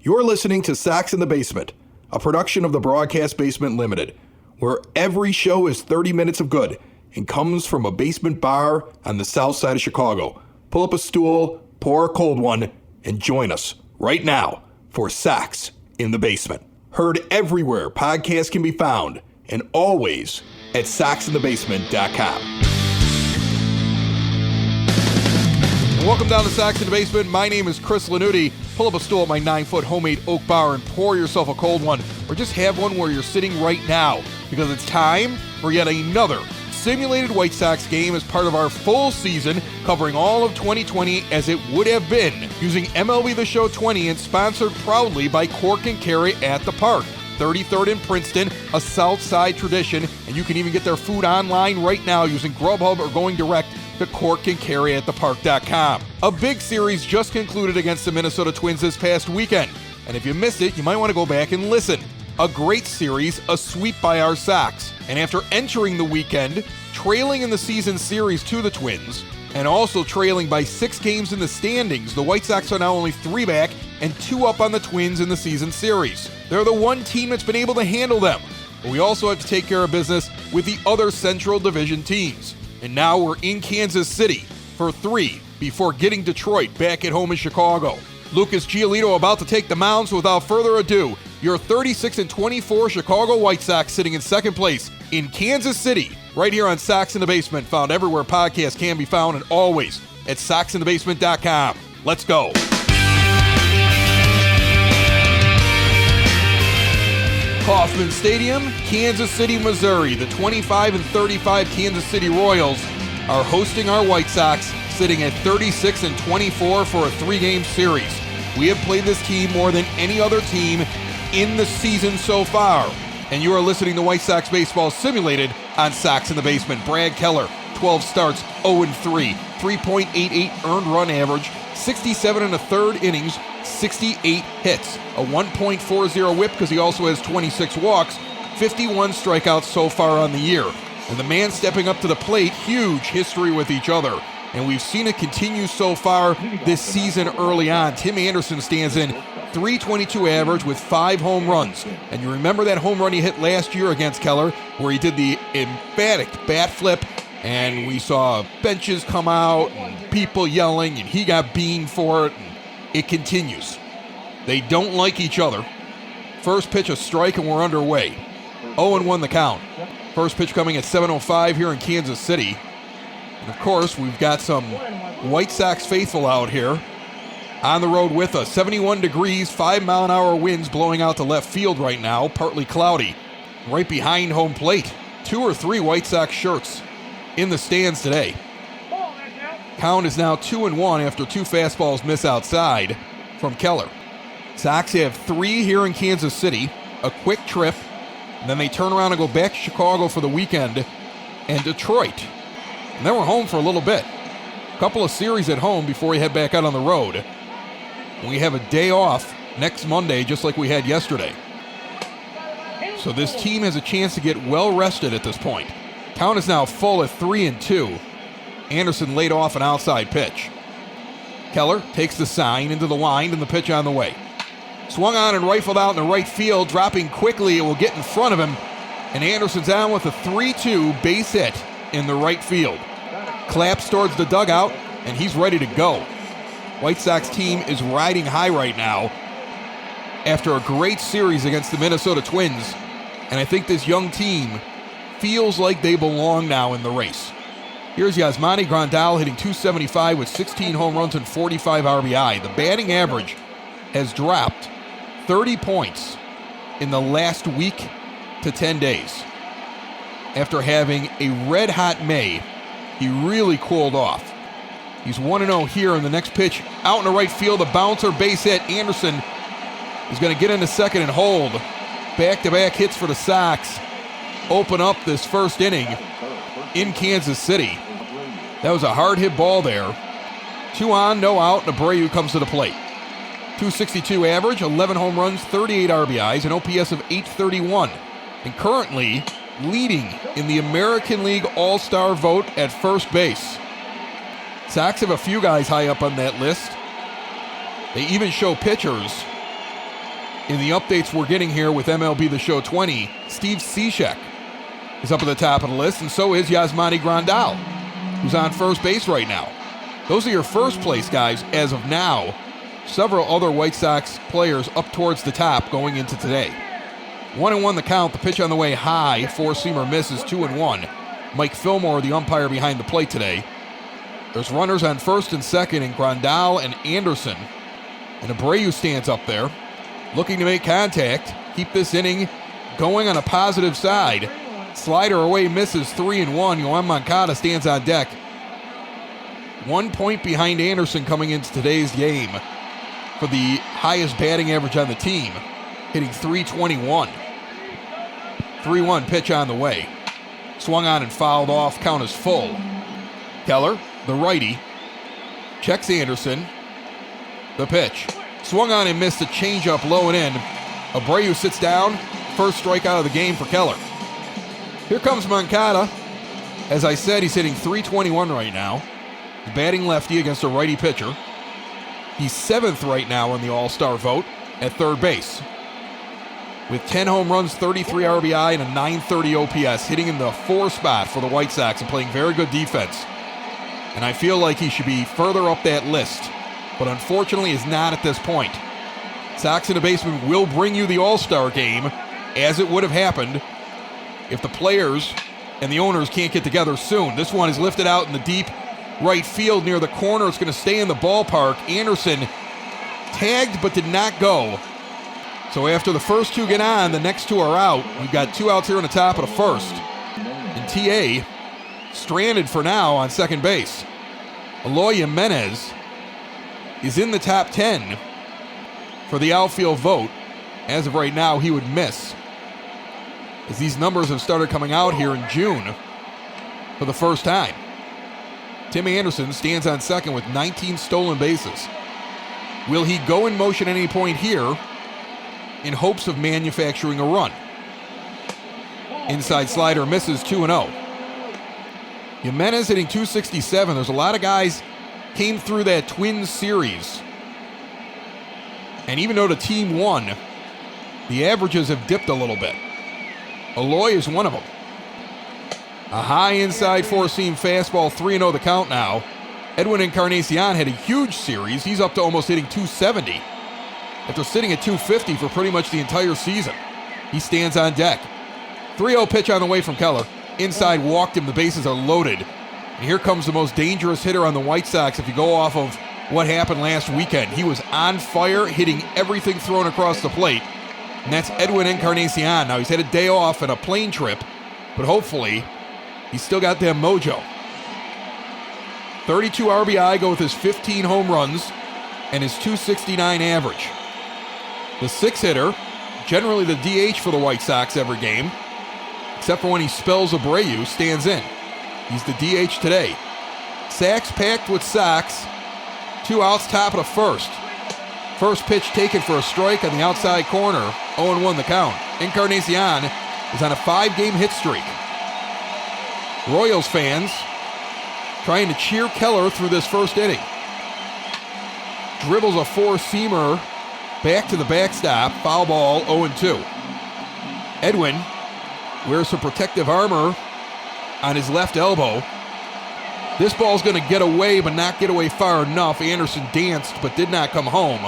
You're listening to Sox in the Basement, a production of the Broadcast Basement Limited, where every show is 30 minutes of good and comes from a basement bar on the south side of Chicago. Pull up a stool, pour a cold one, and join us right now for Sox in the Basement. Heard everywhere podcasts can be found, and always at soxinthebasement.com. Welcome down to Sox in the Basement. My name is Chris Lanuti. Pull up a stool at my 9-foot homemade oak bar and pour yourself a cold one, or just have one where you're sitting right now, because it's time for yet another simulated White Sox game as part of our full season covering all of 2020 as it would have been, using MLB The Show 20 and sponsored proudly by Cork and Kerry at the Park, 33rd in Princeton, a South Side tradition, and you can even get their food online right now using Grubhub or going direct to corkandcarryatthepark.com. A big series just concluded against the Minnesota Twins this past weekend, and if you missed it, you might want to go back and listen. A great series, a sweep by our Sox, and after entering the weekend, trailing in the season series to the Twins, and also trailing by 6 games in the standings, the White Sox are now only 3 back and 2 up on the Twins in the season series. They're the one team that's been able to handle them, but we also have to take care of business with the other Central Division teams. And now we're in Kansas City for 3 before getting Detroit back at home in Chicago. Lucas Giolito about to take the mound, so without further ado, your 36-24 Chicago White Sox sitting in second place in Kansas City, right here on Sox in the Basement, found everywhere podcasts can be found and always at soxinthebasement.com. Let's go. Kauffman Stadium, Kansas City, Missouri. The 25-35 Kansas City Royals are hosting our White Sox, sitting at 36-24 for a 3-game series. We have played this team more than any other team in the season so far. And you are listening to White Sox Baseball Simulated on Sox in the Basement. Brad Keller, 12 starts, 0-3, 3.88 earned run average, 67 1/3 innings, 68 hits, a 1.40 whip because he also has 26 walks, 51 strikeouts so far on the year. And the man stepping up to the plate, huge history with each other. And we've seen it continue so far this season early on. Tim Anderson stands in .322 average with 5 home runs. And you remember that home run he hit last year against Keller where he did the emphatic bat flip and we saw benches come out and people yelling and he got beamed for it. And it continues. They don't like each other. First pitch a strike and we're underway. 0-1 the count. First pitch coming at 7:05 here in Kansas City. And of course, we've got some White Sox faithful out here on the road with us. 71 degrees, 5-mile-an-hour winds blowing out to left field right now, partly cloudy. Right behind home plate, 2 or 3 White Sox shirts in the stands today. Count is now 2-1 after 2 fastballs miss outside from Keller. Sox have 3 here in Kansas City, a quick trip, and then they turn around and go back to Chicago for the weekend and Detroit. And then we're home for a little bit. A couple of series at home before we head back out on the road. We have a day off next Monday, just like we had yesterday. So this team has a chance to get well rested at this point. Count is now full at 3-2. Anderson laid off an outside pitch. Keller takes the sign into the wind and the pitch on the way. Swung on and rifled out in the right field, dropping quickly. It will get in front of him. And Anderson's on with a 3-2 base hit in the right field. Claps towards the dugout, and he's ready to go. White Sox team is riding high right now after a great series against the Minnesota Twins. And I think this young team feels like they belong now in the race. Here's Yasmani Grandal hitting .275 with 16 home runs and 45 RBI. The batting average has dropped 30 points in the last week to 10 days. After having a red-hot May, he really cooled off. He's 1-0 here, and the next pitch out in the right field, a bouncer, base hit. Anderson is going to get into second and hold. Back-to-back hits for the Sox open up this first inning in Kansas City. That was a hard-hit ball there. 2 on, no out, and Abreu comes to the plate. .262 average, 11 home runs, 38 RBIs, an OPS of .831. And currently leading in the American League All-Star vote at first base. Sox have a few guys high up on that list. They even show pitchers In the updates we're getting here with MLB The Show 20, Steve Cishek is up at the top of the list, and so is Yasmani Grandal, who's on first base right now. Those are your first place guys as of now. Several other White Sox players up towards the top going into today. 1-1 the count, the pitch on the way high, four-seamer misses, 2-1. Mike Fillmore, the umpire behind the plate today. There's runners on first and second in Grandal and Anderson. And Abreu stands up there, looking to make contact, keep this inning going on a positive side. Slider away misses, 3-1. Yoan Moncada stands on deck. 1 point behind Anderson coming into today's game for the highest batting average on the team, hitting .321. 3-1 pitch on the way. Swung on and fouled off, count is full. Keller, the righty, checks Anderson. The pitch. Swung on and missed a changeup low and in. Abreu sits down. First strikeout of the game for Keller. Here comes Moncada. As I said, he's hitting .321 right now. He's batting lefty against a righty pitcher. He's 7th right now in the All-Star vote at third base. With 10 home runs, 33 RBI, and a .930 OPS, hitting in the 4 spot for the White Sox and playing very good defense. And I feel like he should be further up that list, but unfortunately is not at this point. Sox in the Basement will bring you the All-Star game, as it would have happened if the players and the owners can't get together soon. This one is lifted out in the deep right field near the corner. It's going to stay in the ballpark. Anderson tagged but did not go. So after the first two get on, the next two are out. We've got 2 outs here on the top of the first. And TA stranded for now on second base. Eloy Jimenez is in the top 10 for the outfield vote. As of right now, he would miss, as these numbers have started coming out here in June for the first time. Tim Anderson stands on second with 19 stolen bases. Will he go in motion at any point here in hopes of manufacturing a run? Inside slider misses, 2-0. Jimenez hitting .267. There's a lot of guys came through that Twins series. And even though the team won, the averages have dipped a little bit. Eloy is one of them. A high inside four-seam fastball, 3-0 the count now. Edwin Encarnacion had a huge series. He's up to almost hitting .270 after sitting at .250 for pretty much the entire season. He stands on deck. 3-0 pitch on the way from Keller. Inside walked him. The bases are loaded. And here comes the most dangerous hitter on the White Sox if you go off of what happened last weekend. He was on fire, hitting everything thrown across the plate. And that's Edwin Encarnacion. Now he's had a day off and a plane trip, but hopefully he's still got that mojo. 32 RBI, go with his 15 home runs and his .269 average. The 6-hitter, generally the DH for the White Sox every game, except for when he spells Abreu, stands in. He's the DH today. Sacks packed with Sox. 2 outs, top of the first. First pitch taken for a strike on the outside corner. 0-1 the count. Encarnacion is on a 5-game hit streak. Royals fans trying to cheer Keller through this first inning. Dribbles a four-seamer back to the backstop. Foul ball, 0-2. Edwin wears some protective armor on his left elbow. This ball's going to get away, but not get away far enough. Anderson danced, but did not come home.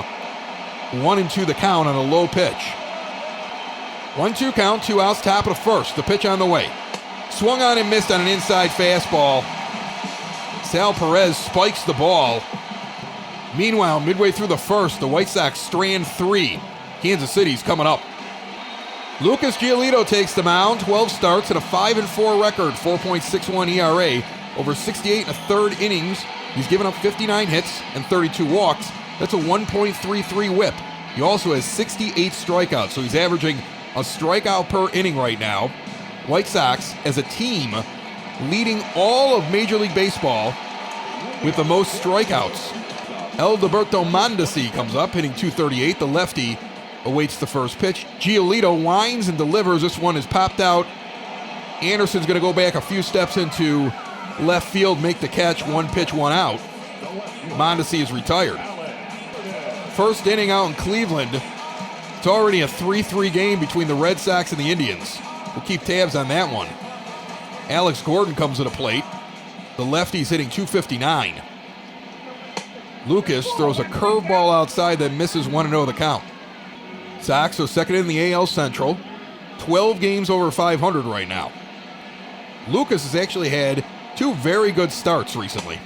1-2 the count on a low pitch. 1-2 count, 2 outs, top of the first. The pitch on the way. Swung on and missed on an inside fastball. Sal Perez spikes the ball. Meanwhile, midway through the first, the White Sox strand 3. Kansas City's coming up. Lucas Giolito takes the mound. 12 starts and a 5-4 record, 4.61 ERA. Over 68 1/3 innings. He's given up 59 hits and 32 walks. That's a 1.33 whip. He also has 68 strikeouts, so he's averaging a strikeout per inning right now. White Sox, as a team, leading all of Major League Baseball with the most strikeouts. Alberto Mondesi comes up, hitting .238. The lefty awaits the first pitch. Giolito winds and delivers. This one is popped out. Anderson's going to go back a few steps into left field, make the catch. 1 pitch, 1 out. Mondesi is retired. First inning out in Cleveland. It's already a 3-3 game between the Red Sox and the Indians. We'll keep tabs on that one. Alex Gordon comes to the plate. The lefty's hitting .259. Lucas throws a curveball outside that misses 1-0 the count. Sox are second in the AL Central. 12 games over 500 right now. Lucas has actually had 2 very good starts recently.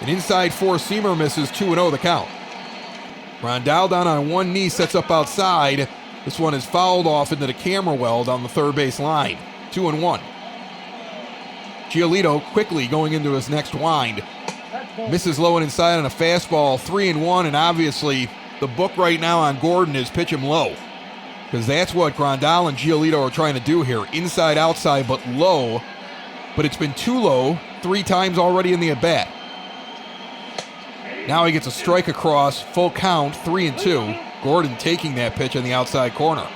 An inside four-seamer misses 2-0 the count. Grandal down on one knee, sets up outside. This one is fouled off into the camera well down the third base line. 2-1. Giolito quickly going into his next wind. Misses low and inside on a fastball. 3-1, and obviously the book right now on Gordon is pitch him low, because that's what Grandal and Giolito are trying to do here. Inside, outside, but low. But it's been too low 3 times already in the at-bat. Now he gets a strike across, full count, 3-2. Gordon taking that pitch on the outside corner.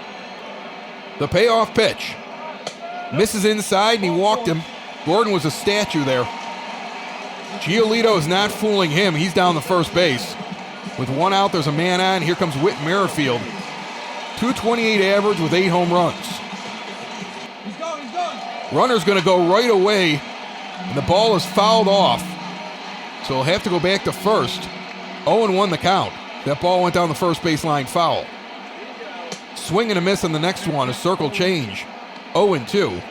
The payoff pitch. Misses inside, and he walked him. Gordon was a statue there. Giolito is not fooling him. He's down the first base. With 1 out, there's a man on. Here comes Whit Merrifield. .228 average with 8 home runs. He's gone. Runner's going to go right away, and the ball is fouled off. So he'll have to go back to first. 0-1 the count. That ball went down the first baseline foul. Swing and a miss on the next one, a circle change. 0-2.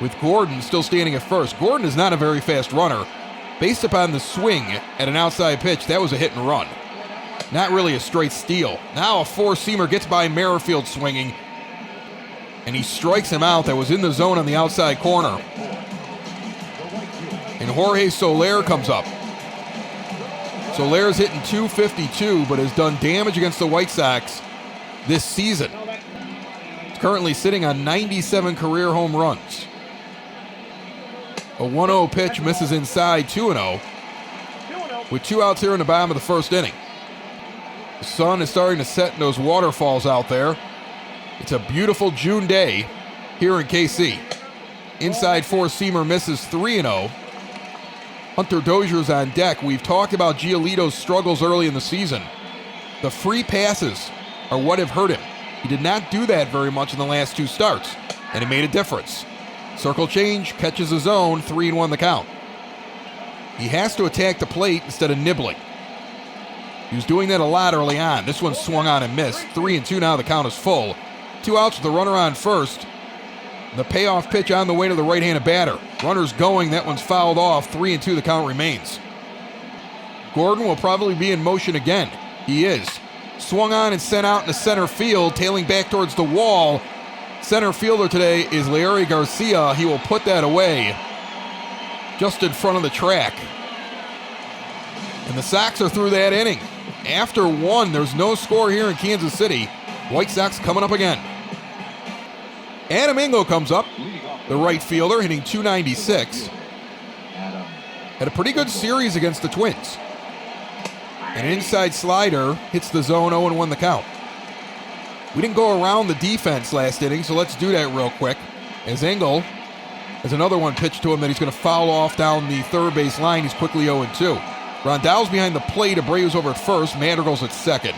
With Gordon still standing at first. Gordon is not a very fast runner. Based upon the swing at an outside pitch, that was a hit and run. Not really a straight steal. Now a four-seamer gets by Merrifield swinging, and he strikes him out. That was in the zone on the outside corner. And Jorge Soler comes up. Soler's hitting .252, but has done damage against the White Sox this season. He's currently sitting on 97 career home runs. A 1-0 pitch misses inside, 2-0. With 2 outs here in the bottom of the first inning. The sun is starting to set in those waterfalls out there. It's a beautiful June day here in KC. Inside four-seamer misses, 3-0. Hunter Dozier's on deck. We've talked about Giolito's struggles early in the season. The free passes are what have hurt him. He did not do that very much in the last 2 starts, and it made a difference. Circle change, catches his own, 3-1 the count. He has to attack the plate instead of nibbling. He was doing that a lot early on. This one swung on and missed. 3-2 now, the count is full. 2 outs with the runner on first. The payoff pitch on the way to the right-handed batter. Runner's going, that one's fouled off. 3-2, the count remains. Gordon will probably be in motion again. He is. Swung on and sent out into center field, tailing back towards the wall. Center fielder today is Larry Garcia. He will put that away just in front of the track. And the Sox are through that inning. After 1, there's no score here in Kansas City. White Sox coming up again. Adam Engel comes up, the right fielder, hitting .296. Had a pretty good series against the Twins. An inside slider hits the zone, 0-1 the count. We didn't go around the defense last inning, so let's do that real quick. As Engel has another one pitched to him that he's going to foul off down the third base line. He's quickly 0-2. Rondell's behind the plate. Abreu's over at first. Madrigal's at second.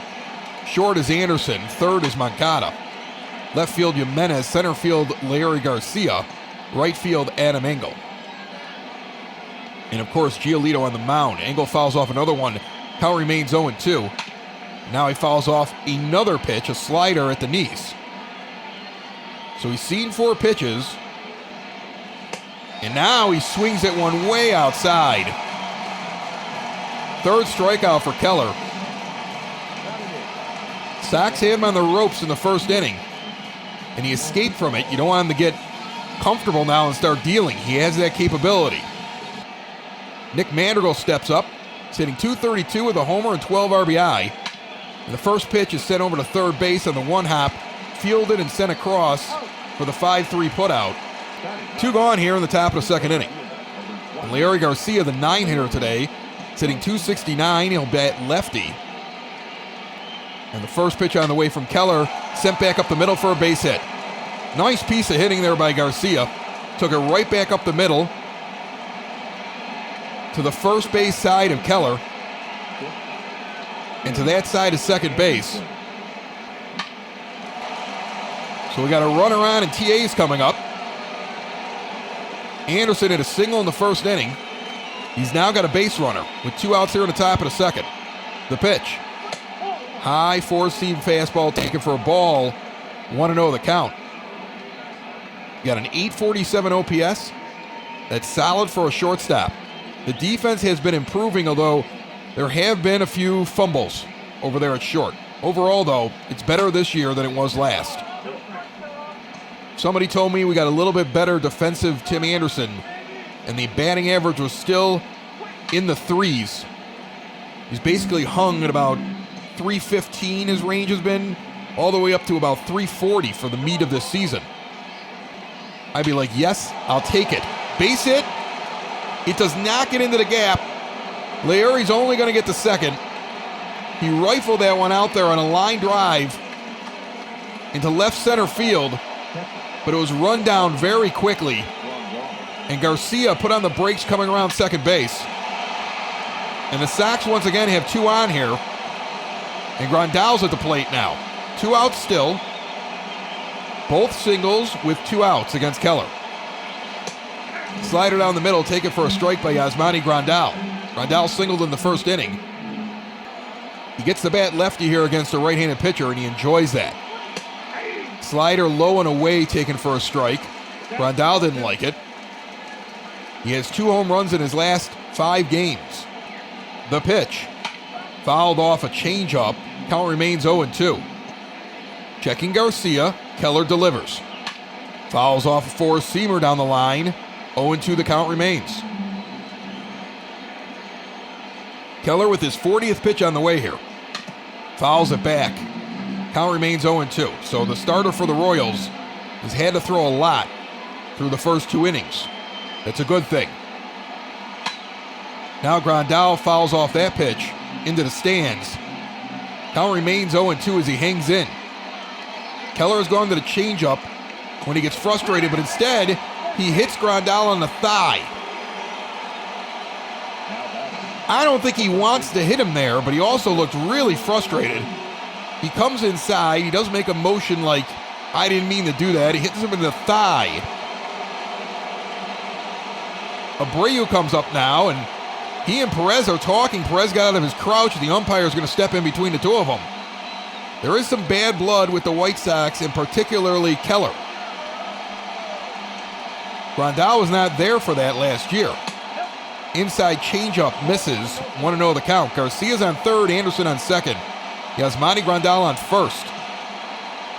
Short is Anderson. Third is Moncada. Left field, Jimenez. Center field, Larry Garcia. Right field, Adam Engel. And, of course, Giolito on the mound. Engel fouls off another one. Count remains 0-2. Now he fouls off another pitch, a slider at the knees. So he's seen 4 pitches. And now he swings at one way outside. Third strikeout for Keller. Sox had him on the ropes in the first inning, and he escaped from it. You don't want him to get comfortable now and start dealing. He has that capability. Nick Madrigal steps up. He's hitting .232 with a homer and 12 RBI. And the first pitch is sent over to third base on the one hop, fielded and sent across for the 5-3 putout. 2 gone here in the top of the second inning. And Larry Garcia, the 9-hitter today, is hitting .269. He'll bat lefty. And the first pitch on the way from Keller, sent back up the middle for a base hit. Nice piece of hitting there by Garcia. Took it right back up the middle to the first base side of Keller and to that side of second base. So we got a runaround and TAs coming up. Anderson hit a single in the first inning. He's now got a base runner with 2 outs here in the top of the second. The pitch. High four-seam fastball taken for a ball. 1-0 the count. You got an 847 OPS. That's solid for a shortstop. The defense has been improving, although there have been a few fumbles over there at short. Overall, though, it's better this year than it was last. Somebody told me we got a little bit better defensive Tim Anderson, and the batting average was still in the threes. He's basically hung at about 315, his range has been, all the way up to about 340 for the meat of this season. I'd be like, yes, I'll take it. Base hit. It does not get into the gap. Leury's only going to get to second. He rifled that one out there on a line drive into left center field, but it was run down very quickly. And Garcia put on the brakes coming around second base. And the Sox once again have 2 on here. And Grandal's at the plate now. 2 outs still. Both singles with 2 outs against Keller. Slider down the middle, taken for a strike by Yasmani Grandal. Grandal singled in the first inning. He gets the bat lefty here against a right-handed pitcher, and he enjoys that. Slider low and away, taken for a strike. Grandal didn't like it. He has 2 home runs in his last 5 games. The pitch. Fouled off a changeup. Count remains 0-2. Checking Garcia. Keller delivers. Fouls off a four-seamer down the line. 0-2 the count remains. Keller with his 40th pitch on the way here. Fouls it back. Count remains 0-2. So the starter for the Royals has had to throw a lot through the first 2 innings. That's a good thing. Now Grandal fouls off that pitch into the stands. Count remains 0-2 as he hangs in. Keller has gone to the changeup when he gets frustrated, but instead he hits Grandal on the thigh. I don't think he wants to hit him there, but he also looked really frustrated. He comes inside. He does make a motion like, I didn't mean to do that. He hits him in the thigh. Abreu comes up now, and he and Perez are talking. Perez got out of his crouch. The umpire is going to step in between the 2 of them. There is some bad blood with the White Sox, and particularly Keller. Grandal was not there for that last year. Inside changeup misses. 1-0 the count. Garcia's on third, Anderson on second. Yasmani Grandal on first.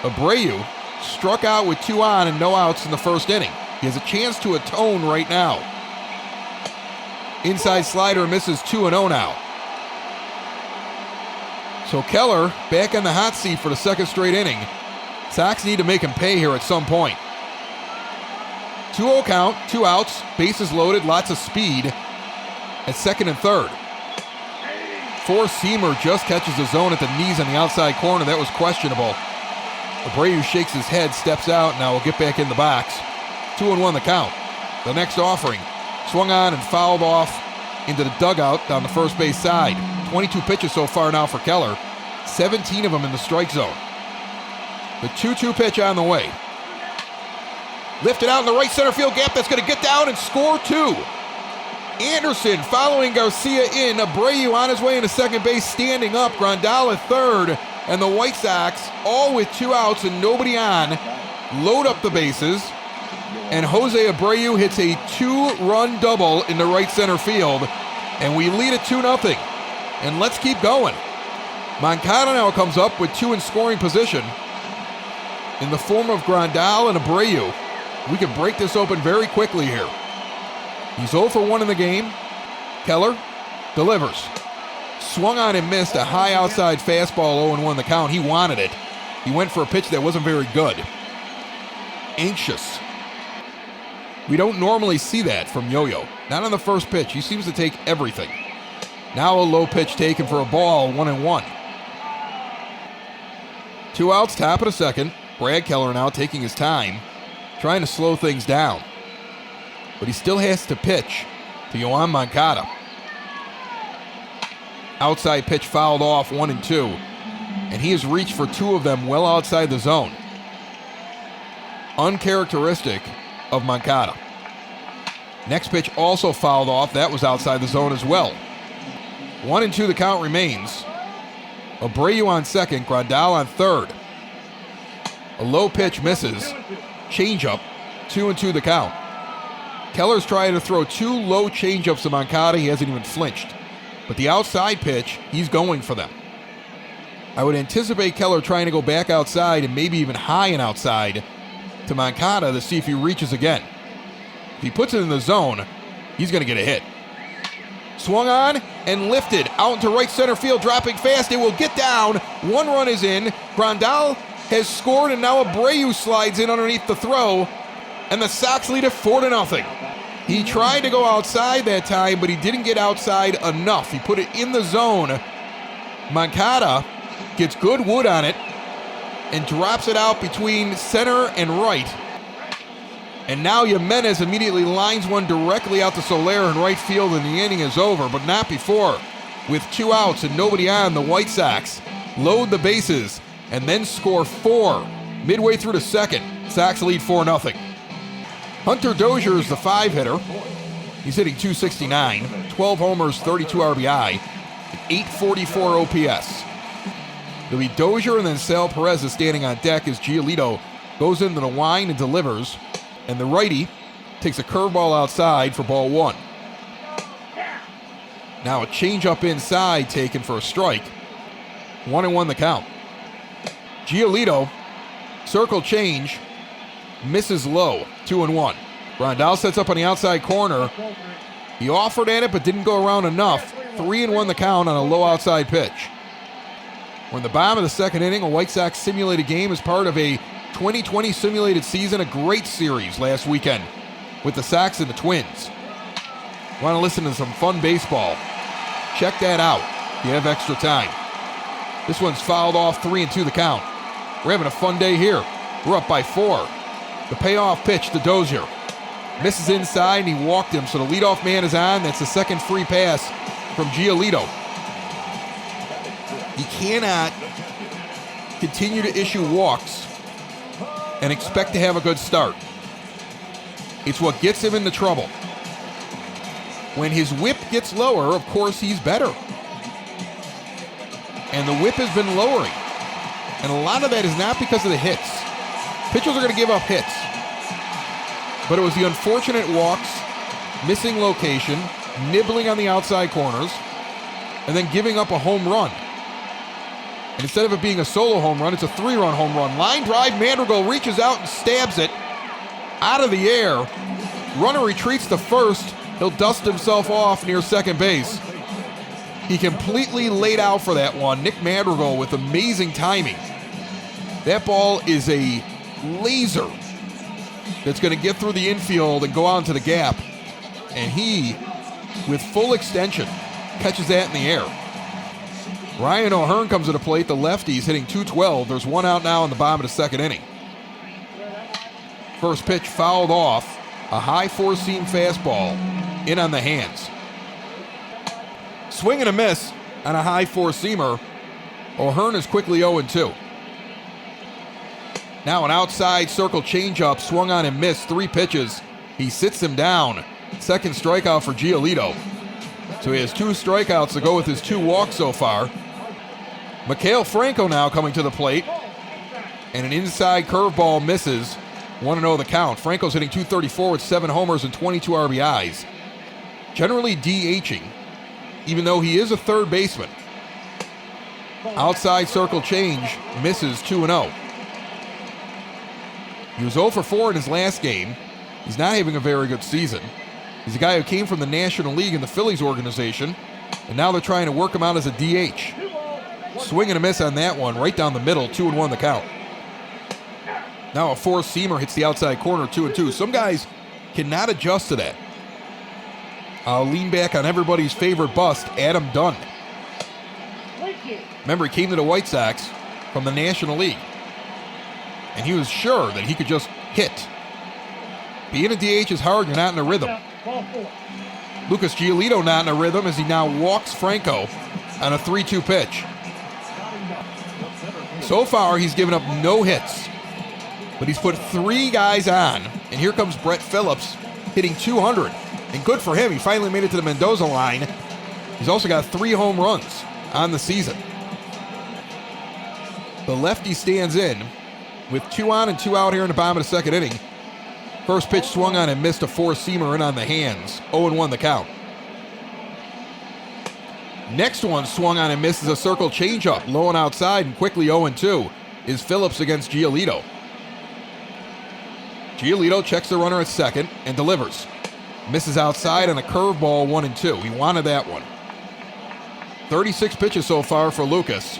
Abreu struck out with 2 on and no outs in the first inning. He has a chance to atone right now. Inside slider misses 2-0 now. So Keller back in the hot seat for the second straight inning. Sox need to make him pay here at some point. 2-0 count, 2 outs, bases loaded, lots of speed at second and third. Four-seamer just catches the zone at the knees on the outside corner. That was questionable. Abreu shakes his head, steps out. Now we'll get back in the box. 2-1 the count. The next offering swung on and fouled off into the dugout down the first base side. 22 pitches so far now for Keller. 17 of them in the strike zone. The 2-2 pitch on the way. Lifted out in the right center field gap. That's going to get down and score 2. Anderson following Garcia in. Abreu on his way into second base, standing up. Grandal at third. And the White Sox, all with 2 outs and nobody on, load up the bases. And Jose Abreu hits a 2-run double in the right center field. And we lead at 2-0. And let's keep going. Moncada now comes up with 2 in scoring position in the form of Grandal and Abreu. We can break this open very quickly here. He's 0 for 1 in the game. Keller delivers. Swung on and missed a high outside fastball, 0-1 the count. He wanted it. He went for a pitch that wasn't very good. Anxious. We don't normally see that from Yo-Yo. Not on the first pitch. He seems to take everything. Now a low pitch taken for a ball, 1-1. 2 outs, top of the second. Brad Keller now taking his time, trying to slow things down. But he still has to pitch to Yoan Moncada. Outside pitch fouled off, 1-2. And he has reached for 2 of them well outside the zone. uncharacteristic of Moncada. Next pitch also fouled off. That was outside the zone as well. 1-2 the count remains. Abreu on second, Grandal on third. A low pitch misses. Changeup, 2-2 the count. Keller's trying to throw two low changeups to Moncada. He hasn't even flinched. But the outside pitch, he's going for them. I would anticipate Keller trying to go back outside and maybe even high and outside to Moncada to see if he reaches again. If he puts it in the zone, he's going to get a hit. Swung on and lifted out into right center field, dropping fast. It will get down. One run is in. Grandal has scored, and now Abreu slides in underneath the throw, and the Sox lead it 4-0. He tried to go outside that time, but he didn't get outside enough. He put it in the zone. Moncada gets good wood on it and drops it out between center and right. And now Jimenez immediately lines one directly out to Soler in right field, and the inning is over, but not before. With 2 outs and nobody on, the White Sox load the bases and then score 4 midway through the second. Sox lead 4-0. Hunter Dozier is the 5-hitter. He's hitting .269, 12 homers, 32 RBI, 844 OPS. It'll be Dozier, and then Sal Perez is standing on deck as Giolito goes into the line and delivers. And the righty takes a curveball outside for ball 1. Now a changeup inside taken for a strike. 1-1 the count. Giolito, circle change, misses low, 2-1. Grandal sets up on the outside corner. He offered at it but didn't go around enough. 3-1 the count on a low outside pitch. We're in the bottom of the second inning. A White Sox simulated game as part of a 2020 simulated season, a great series last weekend with the Sox and the Twins. Want to listen to some fun baseball? Check that out if you have extra time. This one's fouled off, 3-2 the count. We're having a fun day here. We're up by 4. The payoff pitch to Dozier. Misses inside, and he walked him, so the leadoff man is on. That's the second free pass from Giolito. He cannot continue to issue walks and expect to have a good start. It's what gets him into trouble. When his whip gets lower, of course, he's better. And the whip has been lowering. And a lot of that is not because of the hits. Pitchers are going to give up hits. But it was the unfortunate walks, missing location, nibbling on the outside corners, and then giving up a home run. And instead of it being a solo home run, it's a 3-run home run. Line drive, Madrigal reaches out and stabs it out of the air. Runner retreats to first. He'll dust himself off near second base. He completely laid out for that one. Nick Madrigal with amazing timing. That ball is a laser that's going to get through the infield and go out into the gap. And he, with full extension, catches that in the air. Ryan O'Hearn comes to the plate. The lefty is hitting .212. There's 1 out now in the bottom of the second inning. First pitch fouled off. A high four-seam fastball in on the hands. Swing and a miss on a high four-seamer. O'Hearn is quickly 0-2. Now an outside circle changeup, swung on and missed. 3 pitches. He sits him down. Second strikeout for Giolito. So he has 2 strikeouts to go with his 2 walks so far. Maikel Franco now coming to the plate. And an inside curveball misses. 1-0 the count. Franco's hitting .234 with 7 homers and 22 RBIs. Generally DHing, even though he is a third baseman. Outside circle change, misses 2-0. He was 0 for 4 in his last game. He's not having a very good season. He's a guy who came from the National League in the Phillies organization, and now they're trying to work him out as a DH. Swing and a miss on that one, right down the middle, 2-1 the count. Now a four-seamer hits the outside corner, 2-2. Some guys cannot adjust to that. I'll lean back on everybody's favorite bust, Adam Dunn. Remember, he came to the White Sox from the National League, and he was sure that he could just hit. Being a DH is hard. You're not in a rhythm. Lucas Giolito not in a rhythm as he now walks Franco on a 3-2 pitch. So far, he's given up no hits. But he's put 3 guys on, and here comes Brett Phillips hitting 200. And good for him. He finally made it to the Mendoza line. He's also got 3 home runs on the season. The lefty stands in with 2 on and 2 out here in the bottom of the second inning. First pitch swung on and missed, a 4-seamer in on the hands. 0-1 the count. Next one swung on and misses, a circle changeup, low and outside, and quickly 0-2 is Phillips against Giolito. Giolito checks the runner at second and delivers. Misses outside on a curveball, 1-2. He wanted that one. 36 pitches so far for Lucas.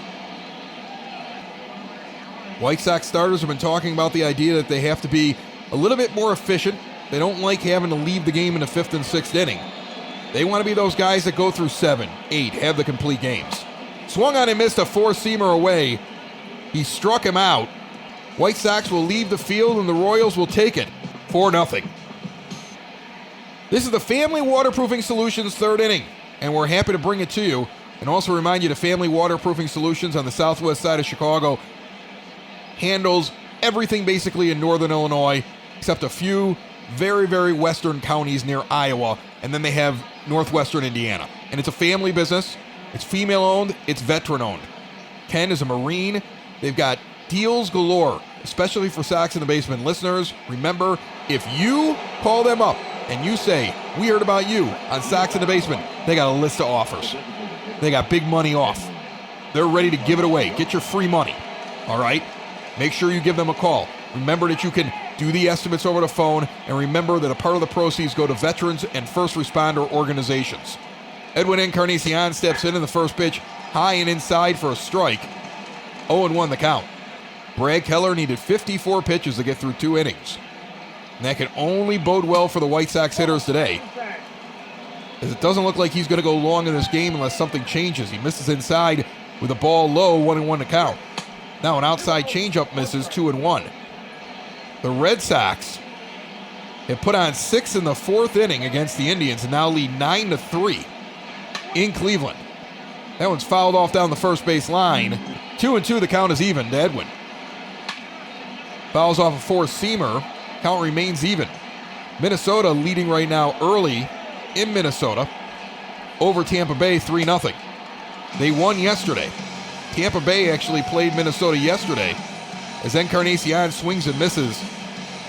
White Sox starters have been talking about the idea that they have to be a little bit more efficient. They don't like having to leave the game in the 5th and 6th inning. They want to be those guys that go through 7, 8, have the complete games. Swung on and missed, a 4-seamer away. He struck him out. White Sox will leave the field and the Royals will take it 4-0. This is the Family Waterproofing Solutions 3rd inning, and we're happy to bring it to you. And also remind you the Family Waterproofing Solutions on the southwest side of Chicago handles everything basically in northern Illinois, except a few very, very western counties near Iowa, and then they have northwestern Indiana. And it's a family business. It's female-owned. It's veteran-owned. Ken is a Marine. They've got deals galore, especially for Sox in the Basement listeners. Remember, if you call them up and you say, we heard about you on Sox in the Basement, they got a list of offers. They got big money off. They're ready to give it away. Get your free money. All right? Make sure you give them a call. Remember that you can do the estimates over the phone, and remember that a part of the proceeds go to veterans and first responder organizations. Edwin Encarnacion steps in the first pitch, high and inside for a strike. 0-1 the count. Brad Keller needed 54 pitches to get through 2 innings. And that can only bode well for the White Sox hitters today, as it doesn't look like he's going to go long in this game unless something changes. He misses inside with a ball low, 1-1 to count. Now an outside changeup misses, 2-1. The Red Sox have put on 6 in the 4th inning against the Indians and now lead 9-3 in Cleveland. That one's fouled off down the first base line. 2-2, the count is even to Edwin. Fouls off a 4-seamer. Count remains even. Minnesota leading right now early in Minnesota over Tampa Bay 3-0. They won yesterday. Tampa Bay actually played Minnesota yesterday as Encarnacion swings and misses.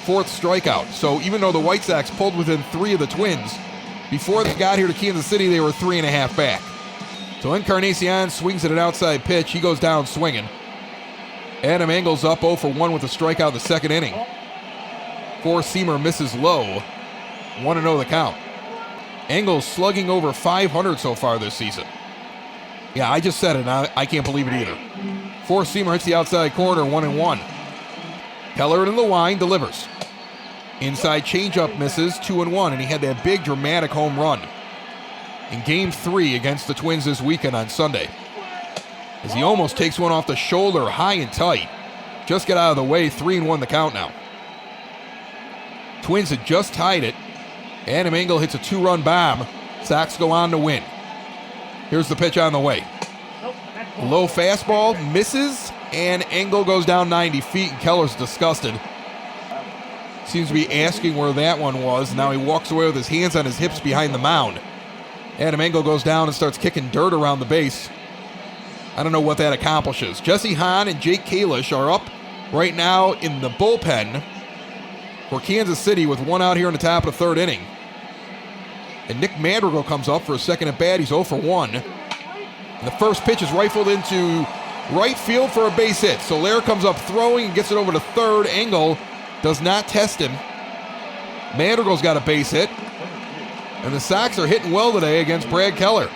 4th strikeout. So even though the White Sox pulled within 3 of the Twins, before they got here to Kansas City, they were 3.5 back. So Encarnacion swings at an outside pitch. He goes down swinging. Adam Engel's up 0 for 1 with a strikeout in the 2nd inning. 4-seamer misses low. 1-0 the count. Engel's slugging over 500 so far this season. Yeah, I just said it. I can't believe it either. 4-seamer hits the outside corner, 1-1. Keller in the line, delivers. Inside changeup misses, 2-1, and he had that big dramatic home run in Game 3 against the Twins this weekend on Sunday, as he almost takes one off the shoulder high and tight. Just get out of the way, 3-1 the count now. Twins had just tied it. Adam Engel hits a 2-run bomb. Sox go on to win. Here's the pitch on the way. Low fastball, misses, and Engel goes down 90 feet, and Keller's disgusted. Seems to be asking where that one was. Now he walks away with his hands on his hips behind the mound. Adam Engel goes down and starts kicking dirt around the base. I don't know what that accomplishes. Jesse Hahn and Jake Kalish are up right now in the bullpen for Kansas City with 1 out here in the top of the 3rd inning. And Nick Madrigal comes up for a second at bat. He's 0 for 1. And the first pitch is rifled into right field for a base hit. Soler comes up throwing and gets it over to 3rd. Engel does not test him. Madrigal's got a base hit. And the Sox are hitting well today against Brad Keller.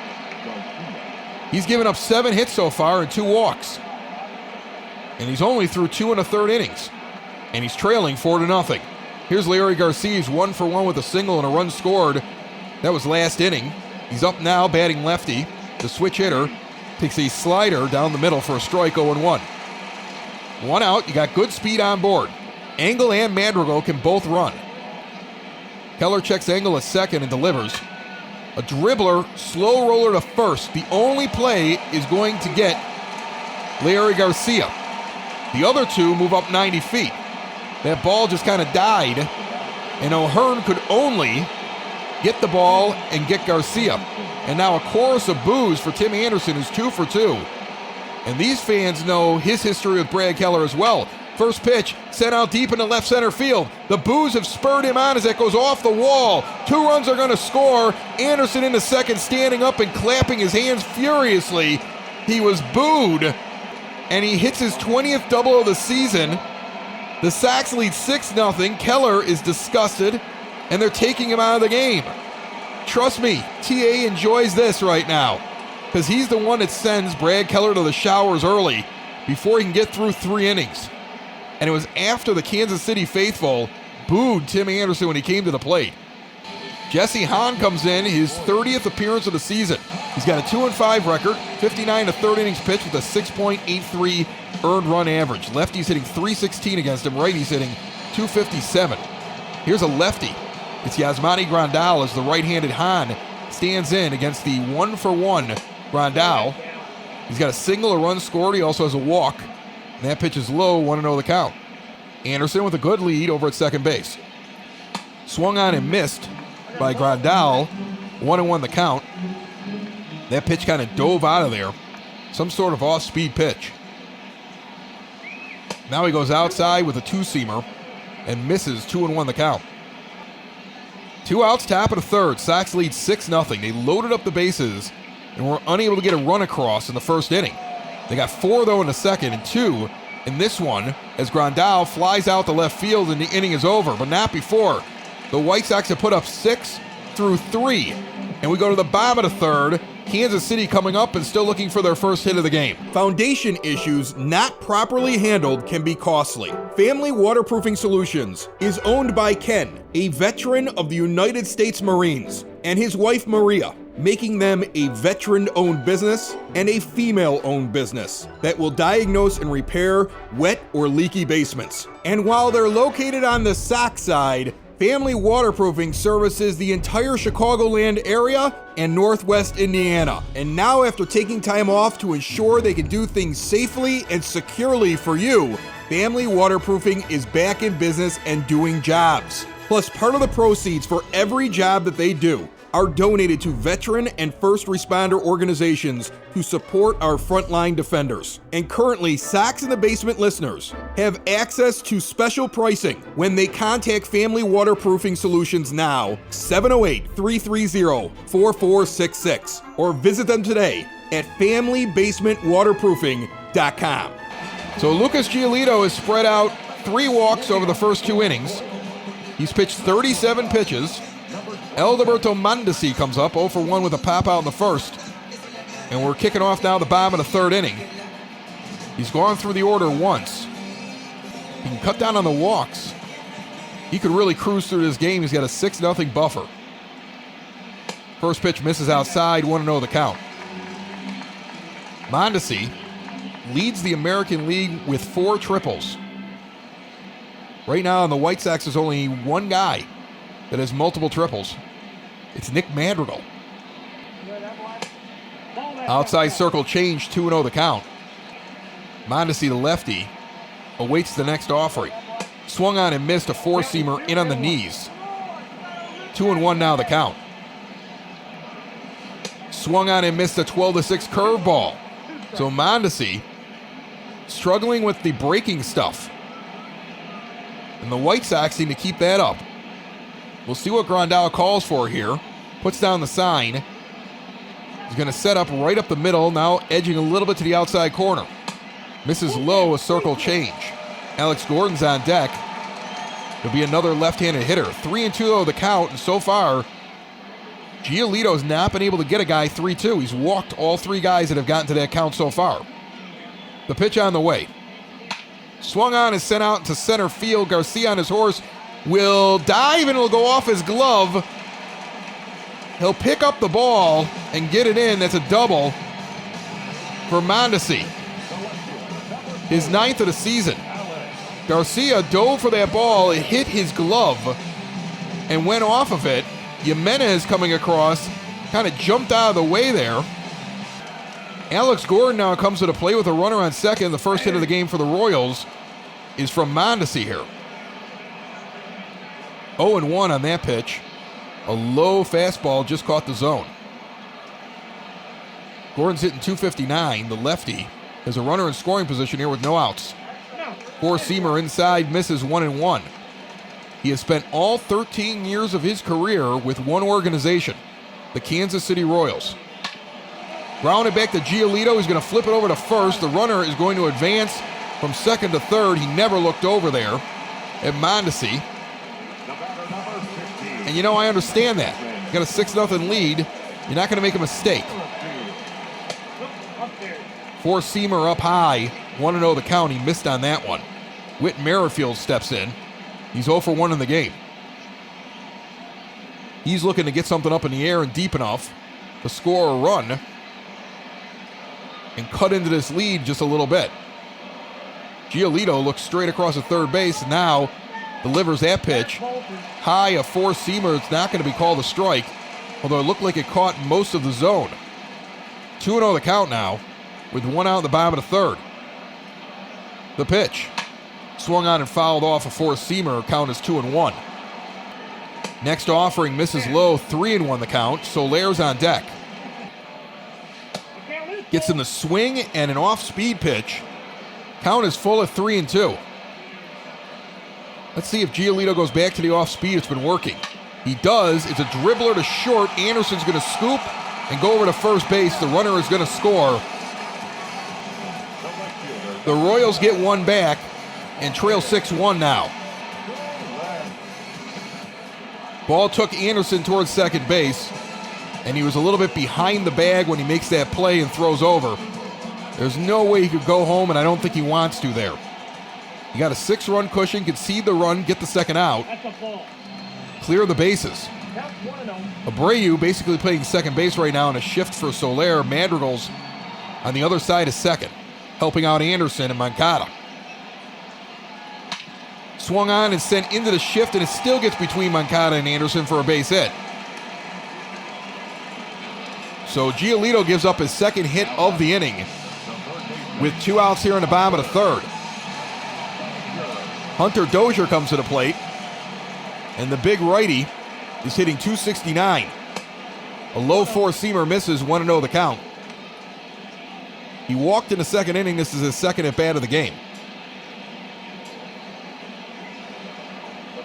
He's given up 7 hits so far and 2 walks. And he's only through 2 1/3 innings. And he's trailing 4-0. Here's Larry Garcia. He's 1 for 1 with a single and a run scored. That was last inning. He's up now, batting lefty. The switch hitter takes a slider down the middle for a strike, 0-1. 1 out. You got good speed on board. Engel and Madrigal can both run. Keller checks Engel at second and delivers. A dribbler, slow roller to first. The only play is going to get Larry Garcia. The other 2 move up 90 feet. That ball just kind of died, and O'Hearn could only get the ball and get Garcia. And now a chorus of boos for Tim Anderson, who's 2 for 2. And these fans know his history with Brad Keller as well. First pitch, sent out deep into left center field. The boos have spurred him on as that goes off the wall. 2 runs are going to score. Anderson in the second, standing up and clapping his hands furiously. He was booed, and he hits his 20th double of the season. The Sox lead 6-0. Keller is disgusted, and they're taking him out of the game. Trust me, TA enjoys this right now, because he's the one that sends Brad Keller to the showers early before he can get through 3 innings. And it was after the Kansas City faithful booed Tim Anderson when he came to the plate. Jesse Hahn comes in, his 30th appearance of the season. He's got a 2-5 record, 59 to 3rd innings pitched with a 6.83 earned run average. Lefty's hitting .316 against him, righty's hitting .257. Here's a lefty. It's Yasmani Grandal as the right-handed Hahn stands in against the 1-for-1 Grandal. He's got a single, a run scored. He also has a walk. And that pitch is low, 1-0 the count. Anderson with a good lead over at second base. Swung on and missed by Grandal, 1-1 the count. That pitch kind of dove out of there. Some sort of off-speed pitch. Now he goes outside with a 2-seamer and misses, 2-1 the count. 2 outs, top of the third. Sox lead 6-0. They loaded up the bases and were unable to get a run across in the first inning. They got 4, though, in the second and 2 in this one as Grandal flies out to left field and the inning is over, but not before. The White Sox have put up 6 through 3. And we go to the bottom of the third. Kansas City coming up and still looking for their first hit of the game. Foundation issues not properly handled can be costly. Family Waterproofing Solutions is owned by Ken, a veteran of the United States Marines, and his wife Maria, making them a veteran-owned business and a female-owned business that will diagnose and repair wet or leaky basements. And while they're located on the Sox side, Family Waterproofing services the entire Chicagoland area and Northwest Indiana. And now, after taking time off to ensure they can do things safely and securely for you, Family Waterproofing is back in business and doing jobs. Plus, part of the proceeds for every job that they do are donated to veteran and first responder organizations to support our frontline defenders. And currently, Sox in the Basement listeners have access to special pricing when they contact Family Waterproofing Solutions now, 708-330-4466, or visit them today at FamilyBasementWaterproofing.com. So Lucas Giolito has spread out 3 walks over the first 2 innings. He's pitched 37 pitches. Alberto Mondesi comes up 0 for 1 with a pop out in the first. And we're kicking off now the bottom of the 3rd inning. He's gone through the order once. He can cut down on the walks. He could really cruise through this game. He's got a 6-0 buffer. First pitch misses outside, 1-0 the count. Mondesi leads the American League with 4 triples. Right now on the White Sox, there's only one guy that has multiple triples. It's Nick Madrigal. Outside circle change, 2-0 the count. Mondesi, the lefty, awaits the next offering. Swung on and missed a 4-seamer in on the knees. 2-1 now the count. Swung on and missed a 12-6 curveball. So Mondesi struggling with the breaking stuff. And the White Sox seem to keep that up. We'll see what Grandal calls for here. Puts down the sign. He's going to set up right up the middle, now edging a little bit to the outside corner. Misses low, a circle change. Alex Gordon's on deck. There'll be another left-handed hitter. 3-2 though the count, and so far, Giolito's not been able to get a guy 3-2. He's walked all 3 guys that have gotten to that count so far. The pitch on the way. Swung on and sent out to center field. Garcia on his horse will dive and it'll go off his glove. He'll pick up the ball and get it in. That's a double for Mondesi. His 9th of the season. Garcia dove for that ball. It hit his glove and went off of it. Jimenez coming across, kind of jumped out of the way there. Alex Gordon now comes to the plate with a runner on second. The first hit of the game for the Royals is from Mondesi here. 0-1 on that pitch. A low fastball just caught the zone. Gordon's hitting .259. The lefty has a runner in scoring position here with no outs. Four-seamer inside, misses 1-1. He has spent all 13 years of his career with one organization, the Kansas City Royals. Grounded back to Giolito. He's going to flip it over to first. The runner is going to advance from second to third. He never looked over there at Mondesi. And, I understand that. You got a 6-0 lead. You're not going to make a mistake. Four-seamer up high. 1-0 the count. He missed on that one. Whit Merrifield steps in. He's 0 for 1 in the game. He's looking to get something up in the air and deep enough to score a run and cut into this lead just a little bit. Giolito looks straight across the third base. Now delivers that pitch. High, a four-seamer. It's not going to be called a strike, although it looked like it caught most of the zone. 2-0 the count now, with 1 out in the bottom of the third. The pitch. Swung on and fouled off a four-seamer. Count is 2-1. Next offering misses low. 3-1 the count. Soler's on deck. Gets in the swing and an off-speed pitch. Count is full at 3-2. Let's see if Giolito goes back to the off-speed. It's been working. He does. It's a dribbler to short. Anderson's going to scoop and go over to first base. The runner is going to score. The Royals get one back and trail 6-1 now. Ball took Anderson towards second base, and he was a little bit behind the bag when he makes that play and throws over. There's no way he could go home, and I don't think he wants to there. He got a 6-run cushion, concede the run, get the second out, clear the bases. Abreu basically playing second base right now in a shift for Soler. Madrigal's on the other side of second, helping out Anderson and Moncada. Swung on and sent into the shift, and it still gets between Moncada and Anderson for a base hit. So Giolito gives up his second hit of the inning with 2 outs here in the bottom of the third. Hunter Dozier comes to the plate, and the big righty is hitting .269. A low four-seamer misses, 1-0 the count. He walked in the second inning. This is his second at bat of the game.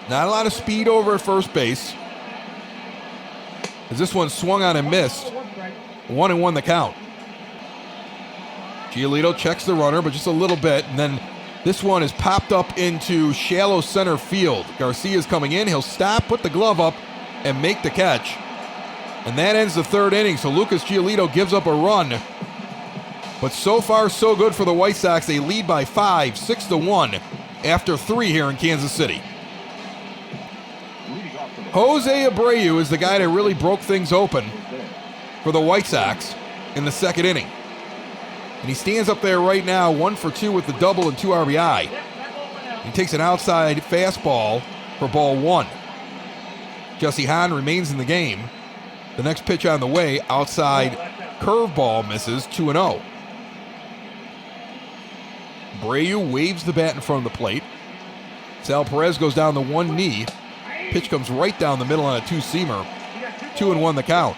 Not a lot of speed over at first base, as this one swung on and missed. 1-1 the count. Giolito checks the runner, but just a little bit, and then this one is popped up into shallow center field. Garcia's coming in. He'll stop, put the glove up, and make the catch. And that ends the third inning, so Lucas Giolito gives up a run. But so far, so good for the White Sox. They lead by 5, 6-1, after 3 here in Kansas City. Jose Abreu is the guy that really broke things open for the White Sox in the second inning. And he stands up there right now, 1 for 2 with the double and 2 RBI. He takes an outside fastball for ball 1. Jesse Hahn remains in the game. The next pitch on the way, outside curveball misses, 2-0. Abreu waves the bat in front of the plate. Sal Perez goes down to one knee. Pitch comes right down the middle on a two-seamer. 2-1 the count.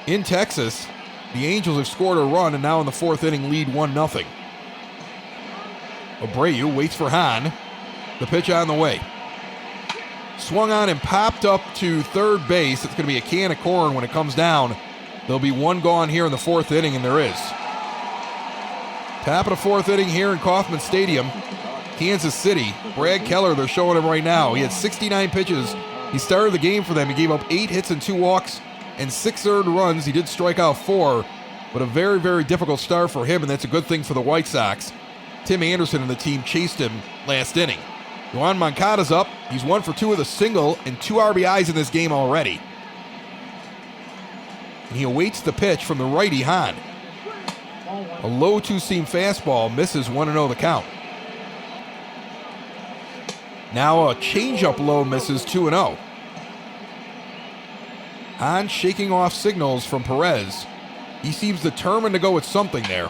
In Texas, the Angels have scored a run and now in the fourth inning lead 1-0. Abreu waits for Hahn. The pitch on the way. Swung on and popped up to third base. It's going to be a can of corn when it comes down. There'll be one gone here in the fourth inning, and there is. Top of the fourth inning here in Kauffman Stadium. Kansas City. Brad Keller, they're showing him right now. He had 69 pitches. He started the game for them. He gave up 8 hits and 2 walks and 6 earned runs. He did strike out 4, but a very, very difficult start for him, and that's a good thing for the White Sox. Tim Anderson and the team chased him last inning. Yoan Moncada's up. He's 1 for 2 with a single and 2 RBIs in this game already. And he awaits the pitch from the righty, Hahn. A low two-seam fastball misses, 1-0 the count. Now a changeup low misses, 2-0. Hahn shaking off signals from Perez. He seems determined to go with something there.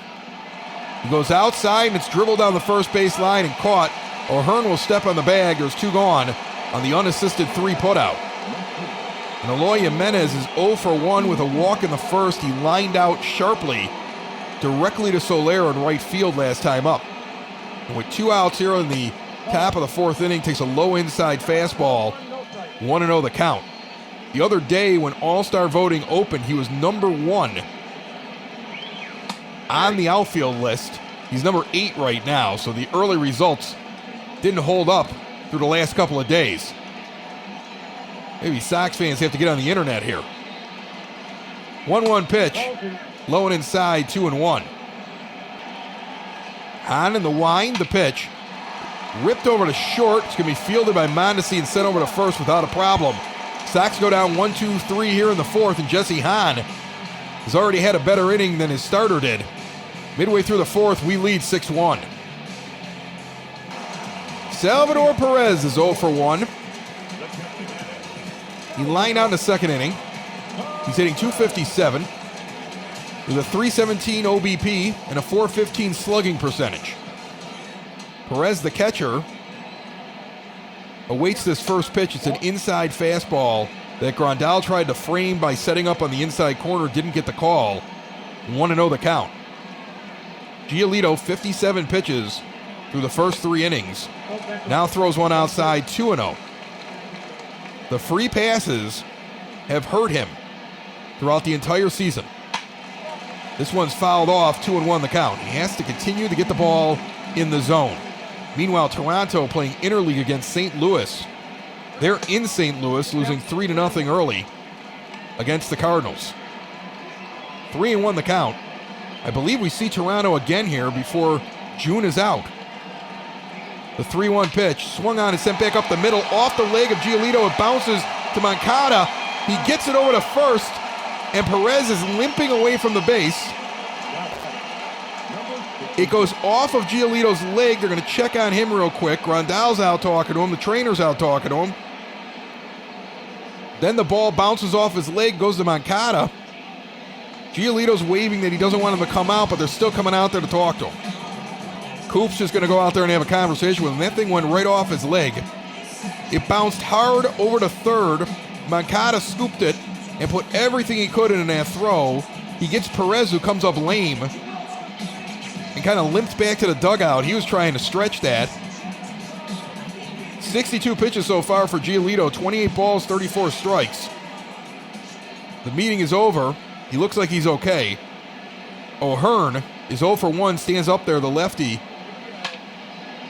He goes outside and it's dribbled down the first base line and caught. O'Hearn will step on the bag. There's 2 gone. on the unassisted 3 putout. And Eloy Jimenez is 0 for 1 with a walk in the first. He lined out sharply directly to Soler in right field last time up. And with 2 outs here in the top of the 4th inning, takes a low inside fastball, 1-0 the count. The other day when All-Star voting opened, he was number 1 on the outfield list. He's number 8 right now, so the early results didn't hold up through the last couple of days. Maybe Sox fans have to get on the internet here. 1-1 pitch, low and inside, 2-1. On in the wind, the pitch. Ripped over to short. It's going to be fielded by Mondesi and sent over to first without a problem. Sox go down 1-2-3 here in the 4th, and Jesse Hahn has already had a better inning than his starter did. Midway through the 4th, we lead 6-1. Salvador Perez is 0 for 1. He lined out in the 2nd inning. He's hitting .257 with a .317 OBP and a .415 slugging percentage. Perez, the catcher, awaits this first pitch. It's an inside fastball that Grandal tried to frame by setting up on the inside corner, didn't get the call. 1-0 the count. Giolito, 57 pitches through the first 3 innings. Now throws one outside, 2-0. The free passes have hurt him throughout the entire season. This one's fouled off, 2-1 the count. He has to continue to get the ball in the zone. Meanwhile, Toronto playing interleague against St. Louis. They're in St. Louis, losing 3-0 early against the Cardinals. 3-1 the count. I believe we see Toronto again here before June is out. The 3-1 pitch, swung on and sent back up the middle, off the leg of Giolito. It bounces to Moncada. He gets it over to first, and Perez is limping away from the base. It goes off of Giolito's leg. They're going to check on him real quick. Grandal's out talking to him. The trainer's out talking to him. Then the ball bounces off his leg, goes to Moncada. Giolito's waving that he doesn't want him to come out, but they're still coming out there to talk to him. Coop's just going to go out there and have a conversation with him. That thing went right off his leg. It bounced hard over to third. Moncada scooped it and put everything he could in that throw. He gets Perez, who comes up lame, and kind of limps back to the dugout. He was trying to stretch that. 62 pitches so far for Giolito, 28 balls, 34 strikes. The meeting is over. He looks like he's okay. O'Hearn is 0 for 1, stands up there, the lefty.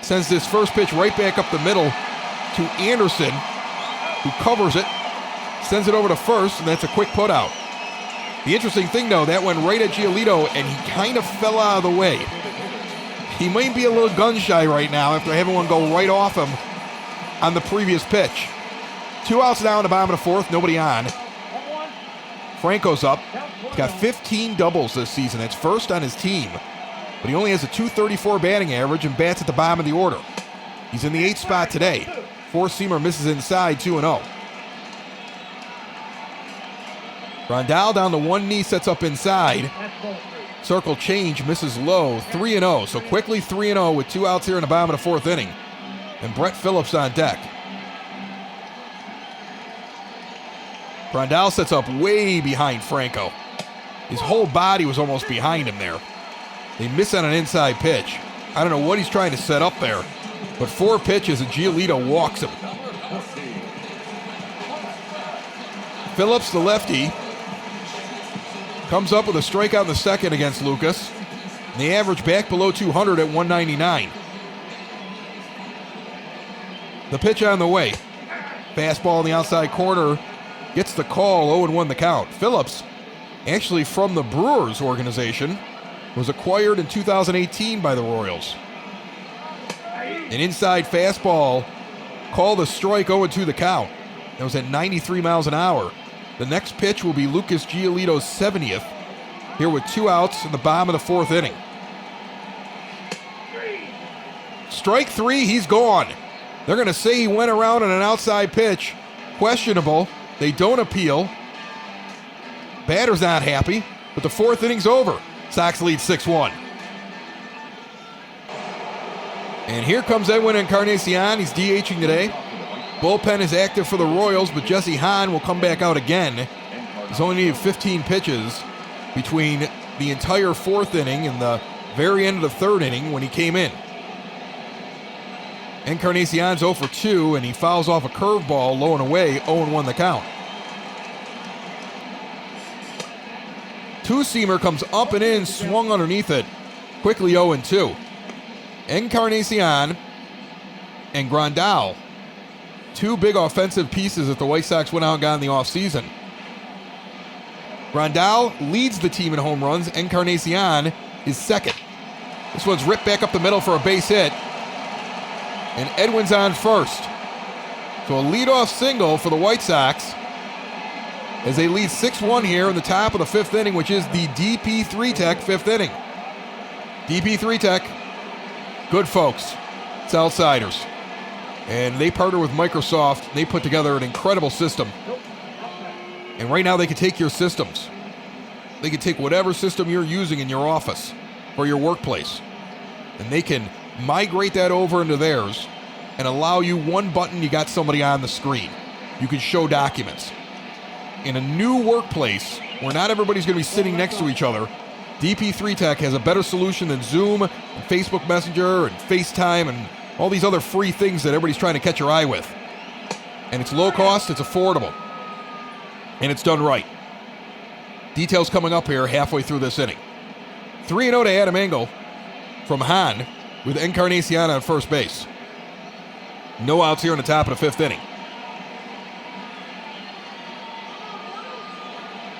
Sends this first pitch right back up the middle to Anderson, who covers it, sends it over to first, and that's a quick putout. The interesting thing, though, that went right at Giolito, and he kind of fell out of the way. He might be a little gun-shy right now after having one go right off him on the previous pitch. 2 outs now in the bottom of the 4th, nobody on. Franco's up. He's got 15 doubles this season. That's first on his team. But he only has a .234 batting average and bats at the bottom of the order. He's in the 8th spot today. 4-seamer misses inside, 2-0. Grandal down to one knee, sets up inside. Circle change, misses low, 3-0. So quickly 3-0 with 2 outs here in the bottom of the 4th inning. And Brett Phillips on deck. Grandal sets up way behind Franco. His whole body was almost behind him there. They miss on an inside pitch. I don't know what he's trying to set up there, but 4 pitches and Giolito walks him. Phillips, the lefty, comes up with a strikeout in the 2nd against Lucas. And the average back below 200 at 199. The pitch on the way. Fastball in the outside corner. Gets the call, 0-1 the count. Phillips, actually from the Brewers organization, was acquired in 2018 by the Royals. An inside fastball, called a strike, 0-2 the count. That was at 93 miles an hour. The next pitch will be Lucas Giolito's 70th, here with 2 outs in the bottom of the 4th inning. Strike 3, he's gone. They're going to say he went around on an outside pitch. Questionable. They don't appeal. Batter's not happy, but the 4th inning's over. Sox lead 6-1. And here comes Edwin Encarnacion. He's DHing today. Bullpen is active for the Royals, but Jesse Hahn will come back out again. He's only needed 15 pitches between the entire fourth inning and the very end of the third inning when he came in. Encarnacion's 0 for 2, and he fouls off a curveball low and away, 0-1 the count. Two-seamer comes up and in, swung underneath it, quickly 0-2. Encarnacion and Grandal, two big offensive pieces that the White Sox went out and got in the offseason. Grandal leads the team in home runs. Encarnacion is second. This one's ripped back up the middle for a base hit. And Edwin's on first. So a leadoff single for the White Sox as they lead 6-1 here in the top of the fifth inning, which is the DP3 Tech fifth inning. DP3 Tech, good folks. It's outsiders. And they partner with Microsoft. They put together an incredible system. And right now they can take your systems. They can take whatever system you're using in your office or your workplace, and they can migrate that over into theirs and allow you one button, you got somebody on the screen. You can show documents. In a new workplace where not everybody's going to be sitting next to each other, DP3 Tech has a better solution than Zoom and Facebook Messenger and FaceTime and all these other free things that everybody's trying to catch your eye with. And it's low cost, it's affordable, and it's done right. Details coming up here halfway through this inning. 3-0 to Adam Engel from Hahn with Encarnacion on first base. No outs here in the top of the fifth inning.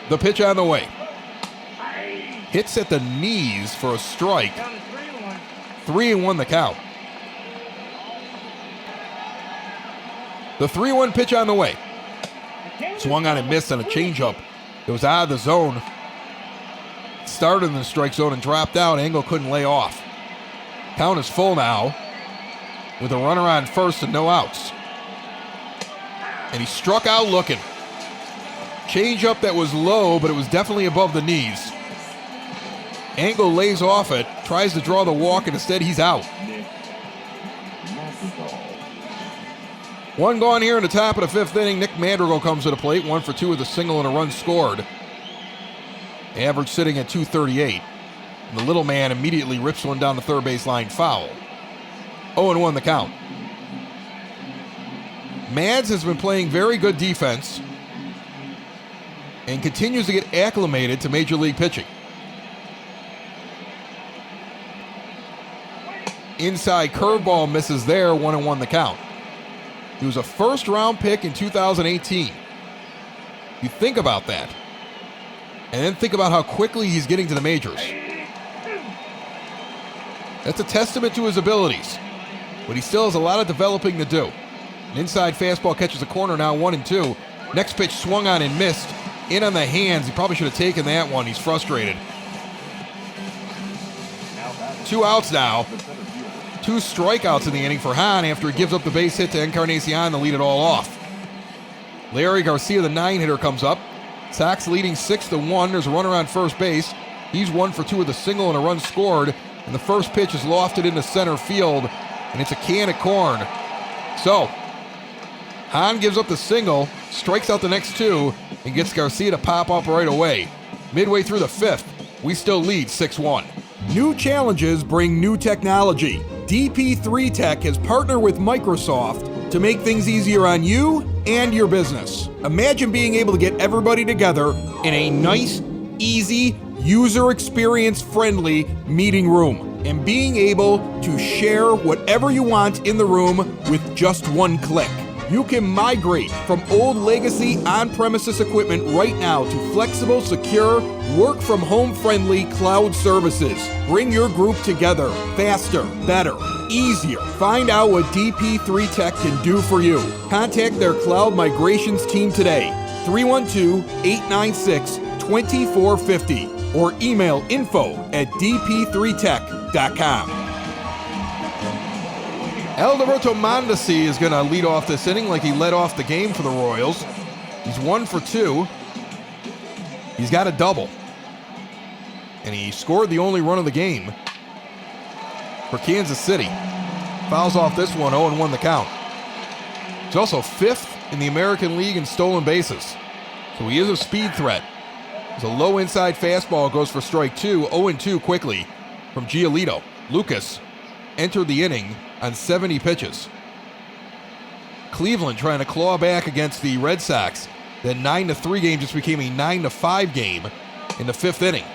The pitch on the way. Hits at the knees for a strike. 3-1 the count. The 3-1 pitch on the way. Swung on and missed on a changeup. It was out of the zone. Started in the strike zone and dropped out. Engel couldn't lay off. Count is full now with a runner on first and no outs. And he struck out looking. Changeup that was low, but it was definitely above the knees. Engel lays off it, tries to draw the walk, and instead he's out. One gone here in the top of the fifth inning. Nick Madrigal comes to the plate, 1 for 2 with a single and a run scored. Average sitting at 238. And the little man immediately rips one down the third baseline foul. 0-1 the count. Mads has been playing very good defense and continues to get acclimated to Major League pitching. Inside curveball misses there, 1-1 the count. He was a first-round pick in 2018. You think about that. And then think about how quickly he's getting to the majors. That's a testament to his abilities. But he still has a lot of developing to do. An inside fastball catches a corner now, 1-2. Next pitch swung on and missed. In on the hands. He probably should have taken that one. He's frustrated. 2 outs now. 2 strikeouts in the inning for Hahn after he gives up the base hit to Encarnacion to lead it all off. Larry Garcia, the 9-hitter, comes up. Sox leading 6-1. There's a runner on first base. He's 1 for 2 with a single and a run scored. And the first pitch is lofted into center field, and it's a can of corn. So, Hahn gives up the single, strikes out the next 2, and gets Garcia to pop up right away. Midway through the fifth, we still lead 6-1. New challenges bring new technology. DP3 Tech has partnered with Microsoft to make things easier on you and your business. Imagine being able to get everybody together in a nice, easy, user experience friendly meeting room and being able to share whatever you want in the room with just one click. You can migrate from old legacy on-premises equipment right now to flexible, secure, work-from-home friendly cloud services. Bring your group together faster, better, easier. Find out what DP3 Tech can do for you. Contact their cloud migrations team today, 312-896-2450, or email info@dp3tech.com. Alberto Mondesi is going to lead off this inning like he led off the game for the Royals. He's 1 for 2. He's got a double. And he scored the only run of the game for Kansas City. Fouls off this one, 0-1 the count. He's also 5th in the American League in stolen bases. So he is a speed threat. It's a low inside fastball, goes for strike 2, 0-2 quickly from Giolito. Lucas entered the inning on 70 pitches. Cleveland trying to claw back against the Red Sox. That 9-3 game just became a 9-5 game in the 5th inning.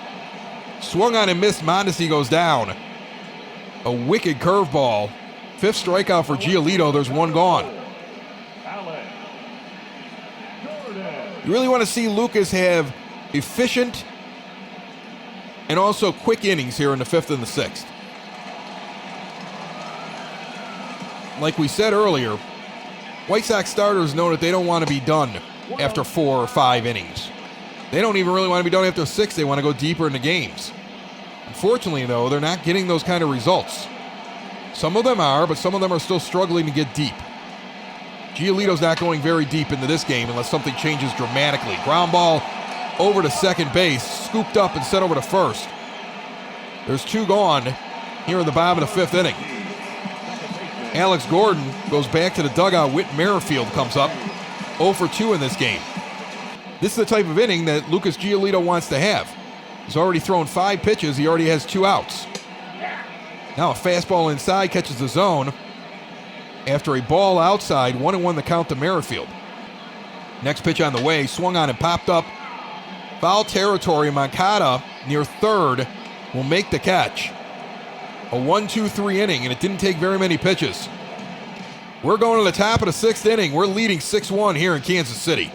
Swung on and missed. Mondesi goes down. A wicked curveball. 5th strikeout for Giolito. There's one gone. You really want to see Lucas have efficient and also quick innings here in the 5th and the 6th. Like we said earlier, White Sox starters know that they don't want to be done after 4 or 5 innings. They don't even really want to be done after 6. They want to go deeper into games. Unfortunately, though, they're not getting those kind of results. Some of them are, but some of them are still struggling to get deep. Giolito's not going very deep into this game unless something changes dramatically. Ground ball over to second base, scooped up and sent over to first. There's 2 gone here in the bottom of the 5th inning. Alex Gordon goes back to the dugout. Whit Merrifield comes up 0 for 2 in this game. This is the type of inning that Lucas Giolito wants to have. He's already thrown 5 pitches. He already has 2 outs. Now a fastball inside catches the zone. After a ball outside, 1-1 the count to Merrifield. Next pitch on the way, swung on and popped up. Foul territory. Moncada near third will make the catch. A 1-2-3 inning, and it didn't take very many pitches. We're going to the top of the 6th inning. We're leading 6-1 here in Kansas City.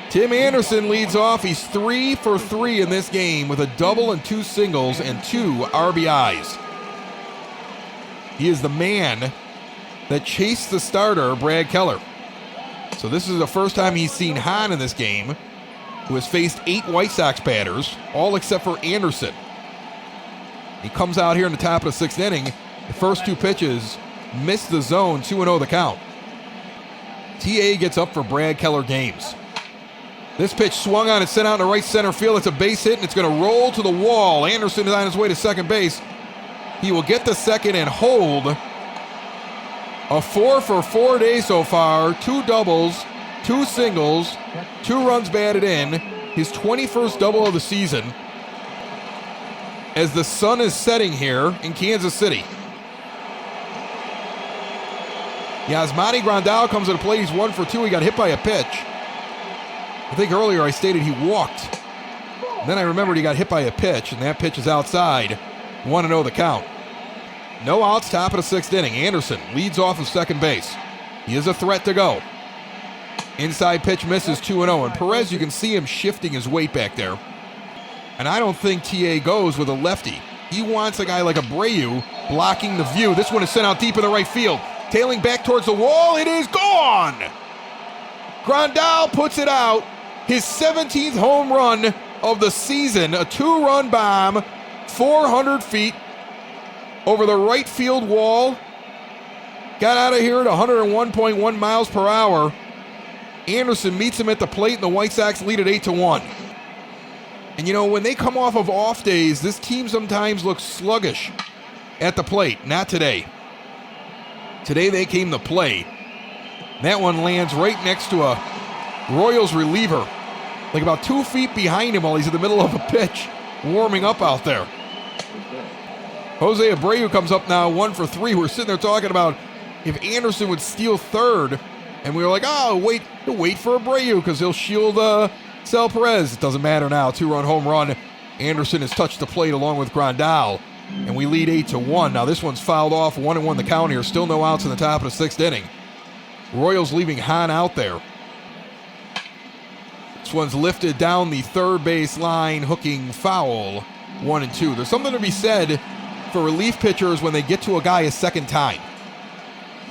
Tim Anderson leads off. He's 3 for 3 in this game with a double and 2 singles and 2 RBIs. He is the man that chased the starter, Brad Keller. So this is the first time he's seen Hahn in this game, who has faced 8 White Sox batters, all except for Anderson. He comes out here in the top of the 6th inning. The first 2 pitches missed the zone, 2-0 the count. TA gets up for Brad Keller Games. This pitch swung on and sent out in the right center field. It's a base hit, and it's going to roll to the wall. Anderson is on his way to second base. He will get the second and hold. A 4 for 4 day so far. 2 doubles, 2 singles, 2 runs batted in. His 21st double of the season. As the sun is setting here in Kansas City. Yasmani Grandal comes to the plate. He's 1 for 2. He got hit by a pitch. I think earlier I stated he walked. Then I remembered he got hit by a pitch, and that pitch is outside. 1-0 the count. No outs, top of the 6th inning. Anderson leads off of second base. He is a threat to go. Inside pitch misses, 2-0. And Perez, you can see him shifting his weight back there. And I don't think TA goes with a lefty. He wants a guy like Abreu blocking the view. This one is sent out deep in the right field. Tailing back towards the wall. It is gone! Grandal puts it out. His 17th home run of the season. A 2-run bomb. 400 feet over the right field wall. Got out of here at 101.1 miles per hour. Anderson meets him at the plate, and the White Sox lead at 8-1. And you know, when they come off of off days, this team sometimes looks sluggish at the plate. Not today. Today they came to play. That one lands right next to a Royals reliever, like about 2 feet behind him while he's in the middle of a pitch, warming up out there. Jose Abreu comes up now, 1 for 3. We're sitting there talking about if Anderson would steal third, and we were like, oh, wait for Abreu because he'll shield Sal Perez. It doesn't matter now. 2-run home run. Anderson has touched the plate along with Grandal, and we lead 8-1. Now this one's fouled off, 1-1 the count here. Still no outs in the top of the 6th inning. Royals leaving Hahn out there. This one's lifted down the third base line, hooking foul. 1-2. There's something to be said for relief pitchers when they get to a guy a second time.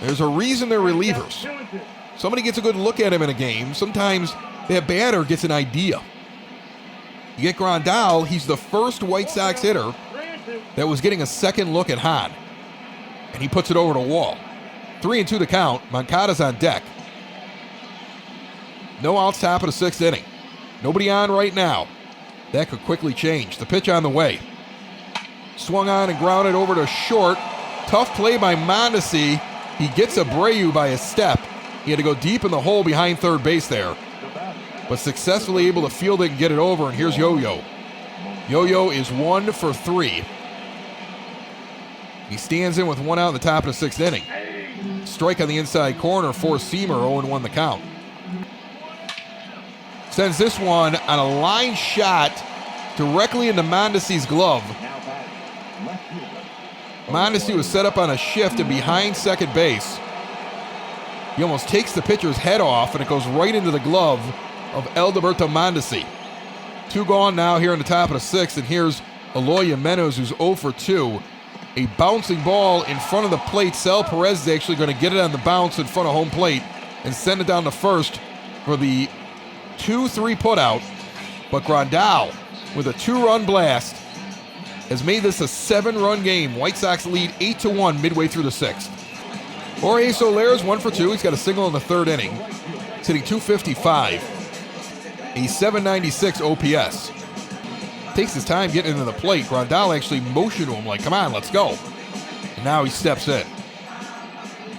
There's a reason they're relievers. Somebody gets a good look at him in a game. Sometimes that batter gets an idea. You get Grandal, he's the first White Sox hitter that was getting a second look at Hahn. And he puts it over the wall. 3-2 the count. Moncada's on deck. No outs, top of the 6th inning. Nobody on right now. That could quickly change. The pitch on the way. Swung on and grounded over to short. Tough play by Mondesi. He gets Abreu by a step. He had to go deep in the hole behind third base there, but successfully able to field it and get it over, and here's Yo-Yo. Yo-Yo is 1 for 3. He stands in with 1 out in the top of the 6th inning. Strike on the inside corner, four-seamer, 0-1 the count. Sends this one on a line shot directly into Mondesi's glove. Mondesi was set up on a shift and behind second base. He almost takes the pitcher's head off, and it goes right into the glove of Alberto Mondesi. 2 gone now here in the top of the 6th, and here's Eloy Jimenez, who's 0 for 2. A bouncing ball in front of the plate. Sal Perez is actually going to get it on the bounce in front of home plate and send it down to first for the 2-3 putout. But Grandal, with a 2-run blast, has made this a 7-run game. White Sox lead 8-1 midway through the 6th. Jorge Soler is 1 for 2. He's got a single in the 3rd inning. He's hitting .255, a .796 OPS. Takes his time getting into the plate. Grandal actually motioned to him like, come on, let's go. And now he steps in.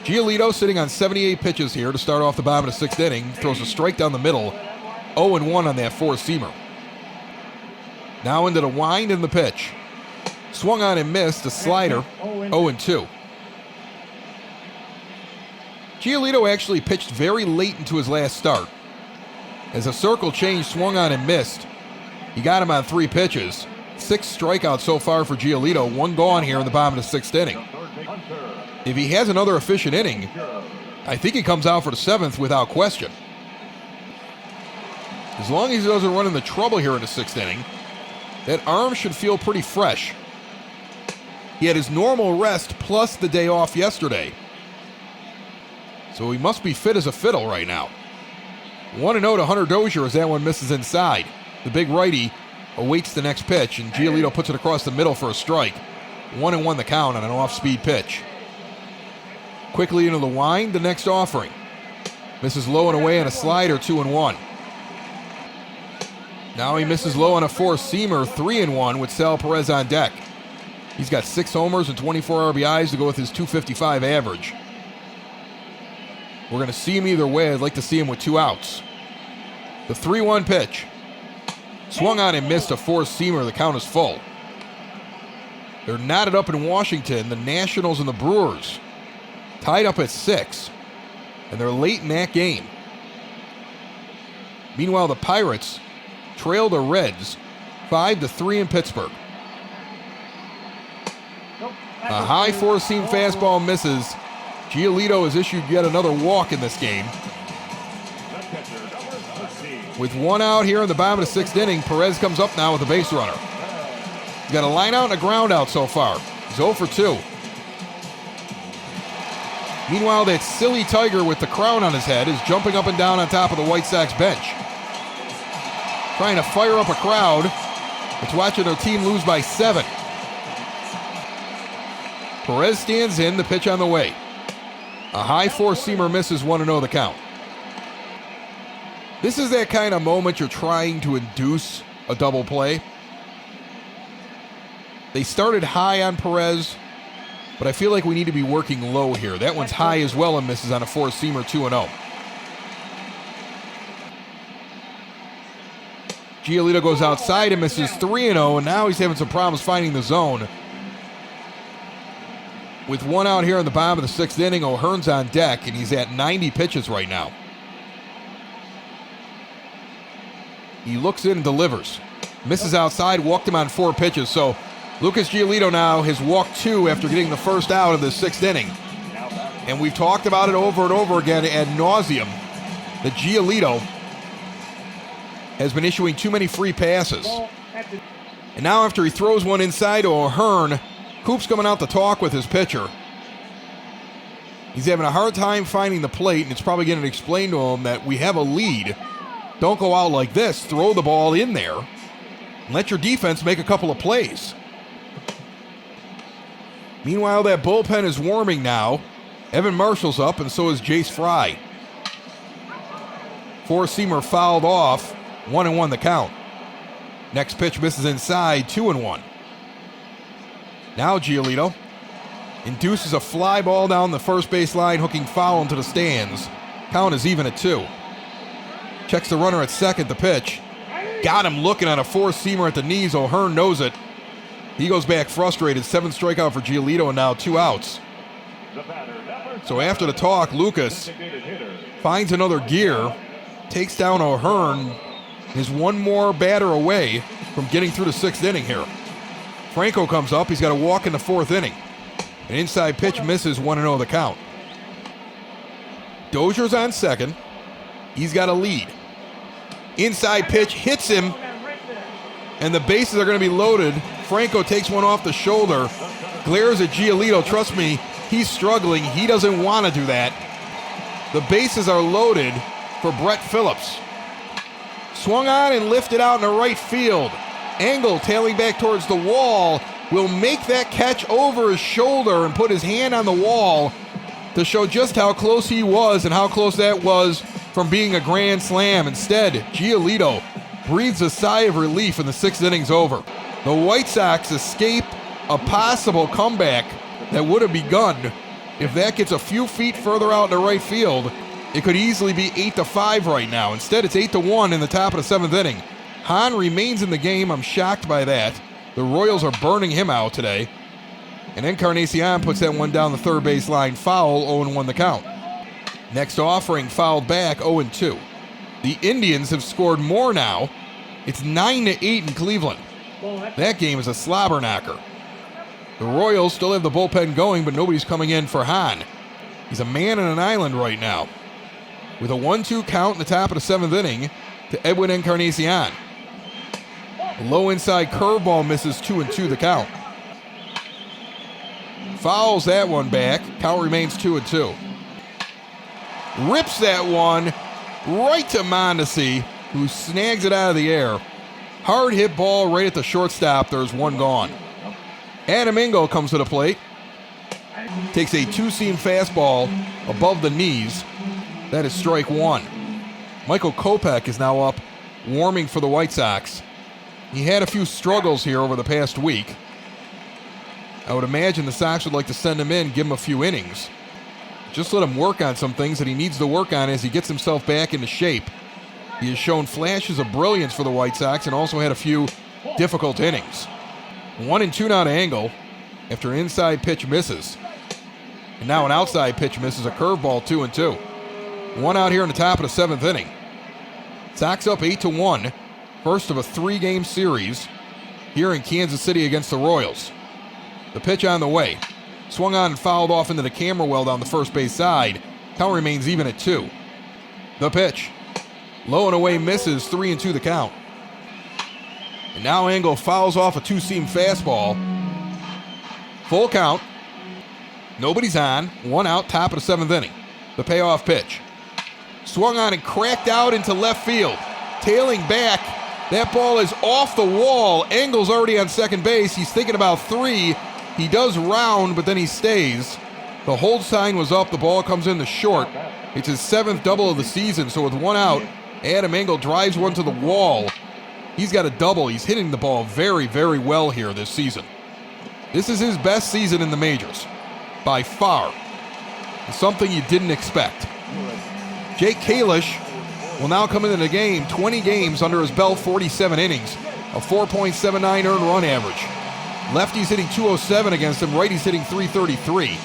Giolito sitting on 78 pitches here to start off the bottom of the 6th inning. Throws a strike down the middle. 0-1 on that four-seamer. Now into the wind and the pitch. Swung on and missed. A slider. 0-2. Giolito actually pitched very late into his last start. As a circle change swung on and missed. He got him on 3 pitches. 6 strikeouts so far for Giolito. 1 gone here in the bottom of the 6th inning. If he has another efficient inning, I think he comes out for the 7th without question. As long as he doesn't run into trouble here in the 6th inning, that arm should feel pretty fresh. He had his normal rest plus the day off yesterday. So he must be fit as a fiddle right now. 1-0 to Hunter Dozier as that one misses inside. The big righty awaits the next pitch, and Giolito puts it across the middle for a strike. 1-1 the count on an off-speed pitch. Quickly into the wind, the next offering. Misses low and away on a slider, 2-1. Now he misses low on a four-seamer, 3-1 with Sal Perez on deck. He's got 6 homers and 24 RBIs to go with his .255 average. We're going to see him either way. I'd like to see him with 2 outs. The 3-1 pitch. Swung on and missed a four-seamer. The count is full. They're knotted up in Washington, the Nationals and the Brewers. Tied up at 6. And they're late in that game. Meanwhile, the Pirates trail the Reds 5-3 in Pittsburgh. A high four-seam fastball misses. Giolito has issued yet another walk in this game. With 1 out here in the bottom of the 6th inning, Perez comes up now with a base runner. He's got a line out and a ground out so far. He's 0 for 2. Meanwhile, that silly Tiger with the crown on his head is jumping up and down on top of the White Sox bench. Trying to fire up a crowd that's watching their team lose by 7. Perez stands in, the pitch on the way. A high four-seamer misses, 1-0 the count. This is that kind of moment you're trying to induce a double play. They started high on Perez, but I feel like we need to be working low here. That one's high as well and misses on a four-seamer, 2-0. Giolito goes outside and misses 3-0, and now he's having some problems finding the zone. With 1 out here in the bottom of the 6th inning, O'Hearn's on deck, and he's at 90 pitches right now. He looks in and delivers. Misses outside, walked him on 4 pitches. So Lucas Giolito now has walked 2 after getting the first out of the 6th inning. And we've talked about it over and over again ad nauseum that Giolito has been issuing too many free passes. And now after he throws one inside to O'Hearn, Coop's coming out to talk with his pitcher. He's having a hard time finding the plate, and it's probably going to explain to him that we have a lead. Don't go out like this. Throw the ball in there and let your defense make a couple of plays. Meanwhile, that bullpen is warming now. Evan Marshall's up, and so is Jace Fry. Four-seamer fouled off. 1-1 the count. Next pitch misses inside. 2-1. Now Giolito induces a fly ball down the first base line, hooking foul into the stands. Count is even at 2. Checks the runner at second. The pitch. Got him looking on a four-seamer at the knees. O'Hearn knows it. He goes back frustrated. 7th strikeout for Giolito, and now 2 outs. So after the talk, Lucas finds another gear, takes down O'Hearn, is one more batter away from getting through the 6th inning here. Franco comes up. He's got a walk in the 4th inning. An inside pitch misses, 1-0 the count. Dozier's on second. He's got a lead. Inside pitch hits him, and the bases are going to be loaded. Franco takes one off the shoulder, glares at Giolito. Trust me, he's struggling. He doesn't want to do that. The bases are loaded for Brett Phillips. Swung on and lifted out in the right field. Engel, tailing back towards the wall, will make that catch over his shoulder and put his hand on the wall to show just how close he was and how close that was from being a grand slam. Instead, Giolito breathes a sigh of relief and the 6th inning's over. The White Sox escape a possible comeback that would have begun. If that gets a few feet further out in the right field, it could easily be 8-5 right now. Instead, it's 8-1 in the top of the 7th inning. Hahn remains in the game. I'm shocked by that. The Royals are burning him out today. And Encarnacion puts that one down the third base line. Foul, 0-1 the count. Next offering fouled back, 0-2. The Indians have scored more now. It's 9-8 in Cleveland. That game is a slobber knocker. The Royals still have the bullpen going, but nobody's coming in for Hahn. He's a man on an island right now. With a 1-2 count in the top of the 7th inning to Edwin Encarnacion. A low inside curveball misses, 2-2 the count. Fouls that one back. Count remains 2-2. Rips that one right to Mondesi, who snags it out of the air. Hard hit ball right at the shortstop. There's one gone. Adam Engel comes to the plate. Takes a 2-seam fastball above the knees. That is strike 1. Michael Kopech is now up, warming for the White Sox. He had a few struggles here over the past week. I would imagine the Sox would like to send him in, give him a few innings. Just let him work on some things that he needs to work on as he gets himself back into shape. He has shown flashes of brilliance for the White Sox and also had a few difficult innings. 1-2 now to Engel after an inside pitch misses. And now an outside pitch misses, a curveball, 2-2. One out here in the top of the 7th inning. Sox up 8-1. First of a 3-game series here in Kansas City against the Royals. The pitch on the way. Swung on and fouled off into the camera well down the first base side. Count remains even at 2. The pitch. Low and away misses, 3-2 the count. And now Engel fouls off a 2-seam fastball. Full count. Nobody's on. One out, top of the 7th inning. The payoff pitch. Swung on and cracked out into left field. Tailing back. That ball is off the wall. Engel's already on second base. He's thinking about 3. He does round, but then he stays. The hold sign was up. The ball comes in the short. It's his 7th double of the season, so with one out, Adam Engel drives one to the wall. He's got a double. He's hitting the ball very, very well here this season. This is his best season in the majors, by far. Something you didn't expect. Jake Kalish will now come into the game, 20 games under his belt, 47 innings, a 4.79 earned run average. Lefty's hitting 207 against him, righty's hitting 333.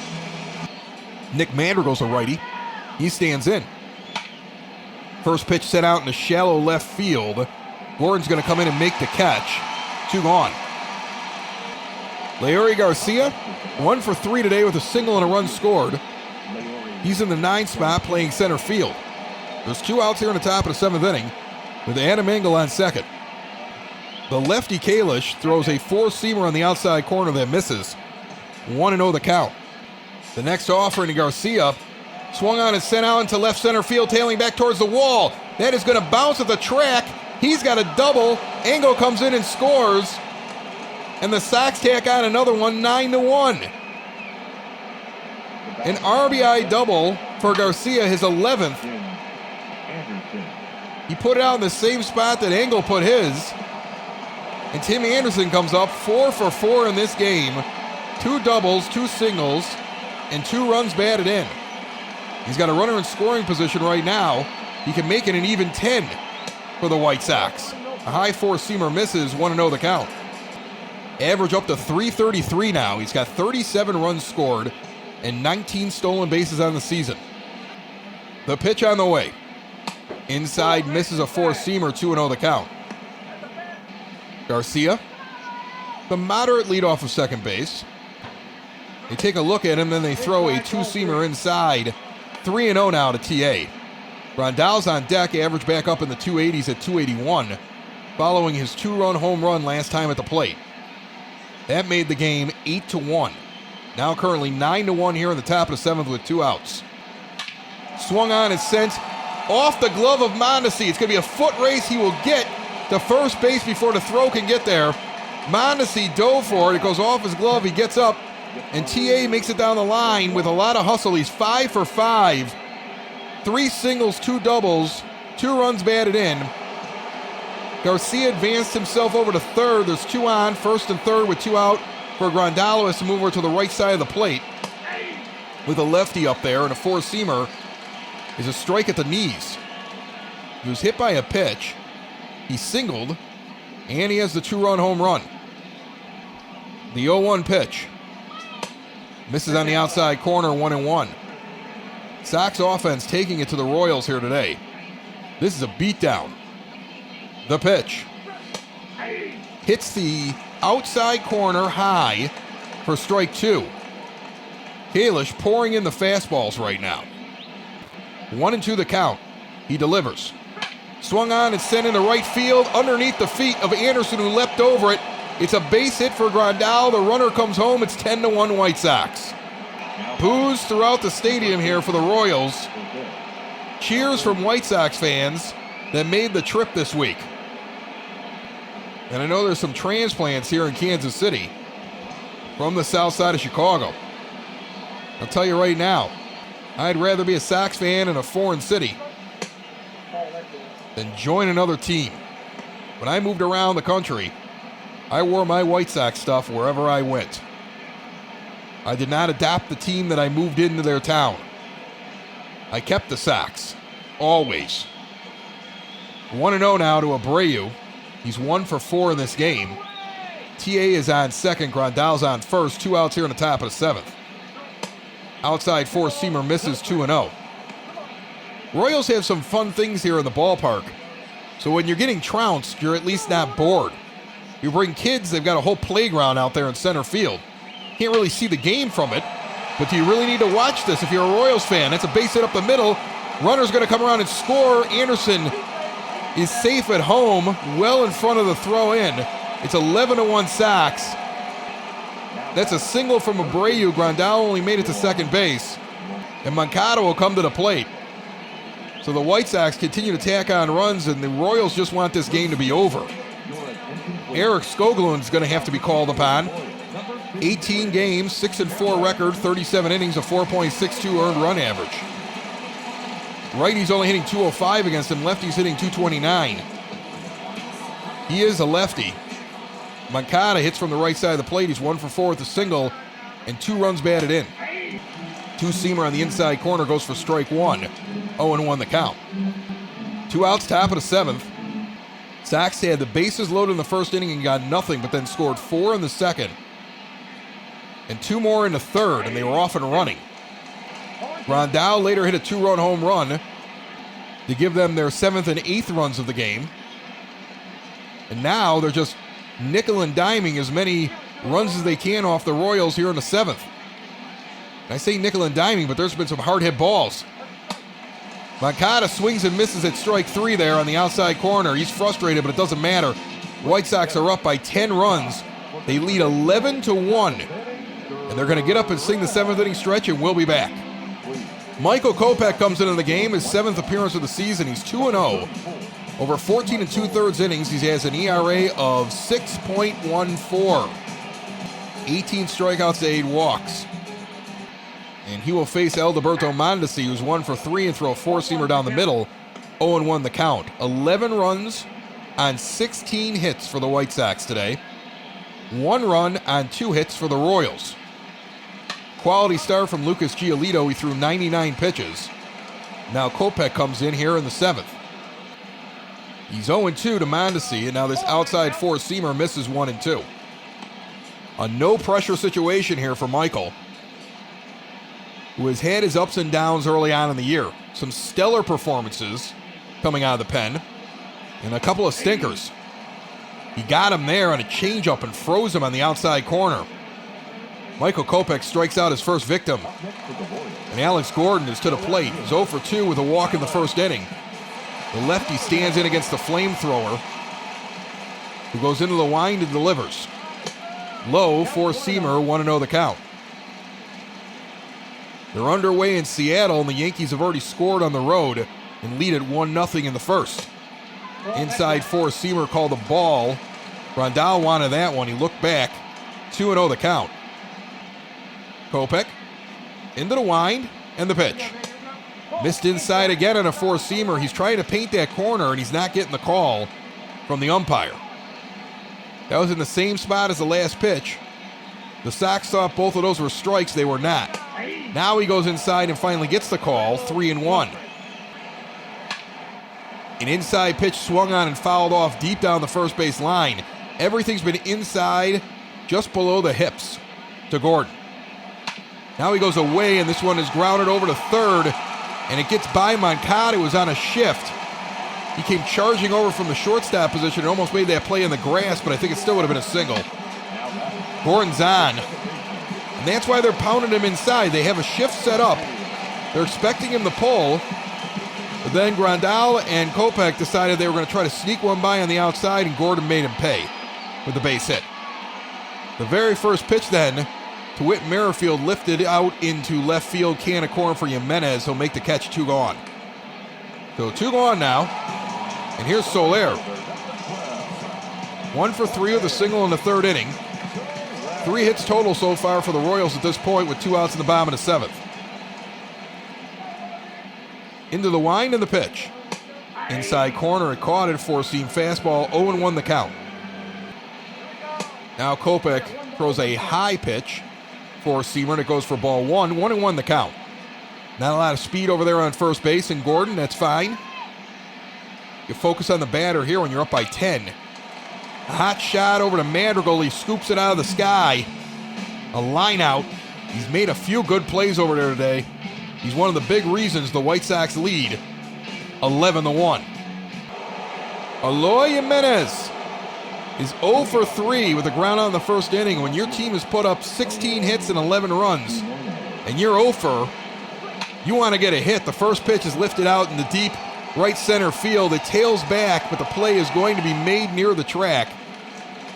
Nick Madrigal's a righty. He stands in. First pitch sent out in the shallow left field. Gordon's going to come in and make the catch. 2 gone. Leury Garcia, 1 for 3 today with a single and a run scored. He's in the 9th spot playing center field. There's 2 outs here in the top of the 7th inning with Adam Engel on second. The lefty Kalish throws a 4-seamer on the outside corner that misses. 1-0 the count. The next offering to Garcia swung on and sent out into left center field, tailing back towards the wall. That is going to bounce at the track. He's got a double. Engel comes in and scores. And the Sox tack on another one, 9-1. An RBI double for Garcia, his 11th. He put it out in the same spot that Engel put his. And Tim Anderson comes up 4 for 4 in this game. 2 doubles, 2 singles, and 2 runs batted in. He's got a runner in scoring position right now. He can make it an even 10 for the White Sox. A high four-seamer misses, 1-0 the count. Average up to 333 now. He's got 37 runs scored and 19 stolen bases on the season. The pitch on the way. Inside, misses a four-seamer, 2-0 the count. Garcia, the moderate leadoff of second base. They take a look at him, then they throw a two-seamer inside. 3-0 now to TA. Grandal's on deck, average back up in the 280s at 281, following his two-run home run last time at the plate. That made the game 8-1. Now currently 9-1 here in the top of the seventh with 2 outs. Swung on and sent off the glove of Mondesi. It's going to be a foot race. He will get to first base before the throw can get there. Mondesi dove for it. It goes off his glove. He gets up, and TA makes it down the line with a lot of hustle. He's 5 for 5. 3 singles, 2 doubles, 2 runs batted in. Garcia advanced himself over to third. There's 2 on, first and third with 2 out for Grandal has to move over to the right side of the plate with a lefty up there, and a four-seamer is a strike at the knees. He was hit by a pitch. He singled, and he has the 2-run home run. The 0-1 pitch. Misses on the outside corner, 1-1. Sox offense taking it to the Royals here today. This is a beatdown. The pitch. Hits the outside corner high for strike 2. Kalish pouring in the fastballs right now. 1-2 the count. He delivers. Swung on and sent into right field underneath the feet of Anderson, who leapt over it. It's a base hit for Grandal. The runner comes home. It's 10-1 White Sox. Boos throughout the stadium here for the Royals. Cheers from White Sox fans that made the trip this week. And I know there's some transplants here in Kansas City from the south side of Chicago. I'll tell you right now, I'd rather be a Sox fan in a foreign city than join another team. When I moved around the country, I wore my White Sox stuff wherever I went. I did not adopt the team that I moved into their town. I kept the Sox, always. 1-0 now to Abreu. He's 1 for 4 in this game. TA is on second, Grandal's on first. 2 outs here in the top of the seventh. Outside four-seamer misses, 2-0. Royals have some fun things here in the ballpark. So when you're getting trounced, you're at least not bored. You bring kids, they've got a whole playground out there in center field. Can't really see the game from it, but do you really need to watch this if you're a Royals fan? That's a base hit up the middle. Runner's going to come around and score. Anderson is safe at home, well in front of the throw-in. It's 11-1 Sox. That's a single from Abreu. Grandal only made it to second base, and Moncada will come to the plate. So the White Sox continue to tack on runs, and the Royals just want this game to be over. Eric Skoglund is going to have to be called upon. 18 games, 6-4 record, 37 innings, a 4.62 earned run average. Righty's only hitting 205 against him. Lefty's hitting 229. He is a lefty. Moncada hits from the right side of the plate. He's 1 for 4 with a single and 2 runs batted in. Two-seamer on the inside corner goes for strike 1. 0-1 the count. 2 outs, top of the seventh. Sox had the bases loaded in the first inning and got nothing, but then scored 4 in the second and 2 more in the third, and they were off and running. Grandal later hit a 2-run home run to give them their 7th and 8th runs of the game. And now they're just nickel and diming as many runs as they can off the Royals here in the 7th. I say nickel and diming, but there's been some hard hit balls. Moncada swings and misses at strike 3 there on the outside corner. He's frustrated, but it doesn't matter. White Sox are up by 10 runs. They lead 11-1. And they're going to get up and sing the 7th inning stretch, and we'll be back. Michael Kopech comes into the game, his 7th appearance of the season. He's 2-0. Over 14 2/3 innings, he has an ERA of 6.14. 18 strikeouts to 8 walks. And he will face Alberto Mondesi, who's 1 for 3 and throw a four-seamer down the middle. 0-1 the count. 11 runs on 16 hits for the White Sox today. 1 run on 2 hits for the Royals. Quality start from Lucas Giolito. He threw 99 pitches. Now Kopech comes in here in the 7th. He's 0-2 to Mondesi, and now this outside four-seamer misses 1-2. A no-pressure situation here for Michael, who has had his ups and downs early on in the year. Some stellar performances coming out of the pen, and a couple of stinkers. He got him there on a changeup and froze him on the outside corner. Michael Kopech strikes out his first victim, and Alex Gordon is to the plate. He's 0-2 with a walk in the first inning. The lefty stands in against the flamethrower, who goes into the wind and delivers. Low, four-seamer, 1-0 the count. They're underway in Seattle, and the Yankees have already scored on the road and lead at 1-0 in the first. Inside four-seamer called a ball. Grandal wanted that one. He looked back. 2-0 the count. Kopech into the wind and the pitch. Missed inside again on a four-seamer. He's trying to paint that corner, and he's not getting the call from the umpire. That was in the same spot as the last pitch. The Sox thought both of those were strikes. They were not. Now he goes inside and finally gets the call, 3-1. An inside pitch swung on and fouled off deep down the first base line. Everything's been inside, just below the hips to Gordon. Now he goes away, and this one is grounded over to third, and it gets by Moncada, who was on a shift. He came charging over from the shortstop position and almost made that play in the grass, but I think it still would have been a single. Gordon's on, and that's why they're pounding him inside. They have a shift set up. They're expecting him to pull, but then Grandal and Kopech decided they were going to try to sneak one by on the outside, and Gordon made him pay with the base hit. The very first pitch then to Whit Merrifield lifted out into left field, can of corn for Jimenez. He'll make the catch, 2 gone. So 2 gone now, and here's Soler. 1 for 3 with a single in the third inning. 3 hits total so far for the Royals at this point, with 2 outs in the bottom of the 7th. Into the wind and the pitch. Inside corner, it caught it, four-seam fastball, 0-1 the count. Now Kopech throws a high pitch, four-seamer, and it goes for ball 1, 1-1 the count. Not a lot of speed over there on first base, and Gordon, that's fine. You focus on the batter here when you're up by 10. A hot shot over to Madrigal. He scoops it out of the sky. A line out. He's made a few good plays over there today. He's one of the big reasons the White Sox lead 11-1. Eloy Jimenez is 0 for 3 with a ground out in the first inning. When your team has put up 16 hits and 11 runs, and you're 0 for, you want to get a hit. The first pitch is lifted out in the deep right center field. It tails back, but the play is going to be made near the track.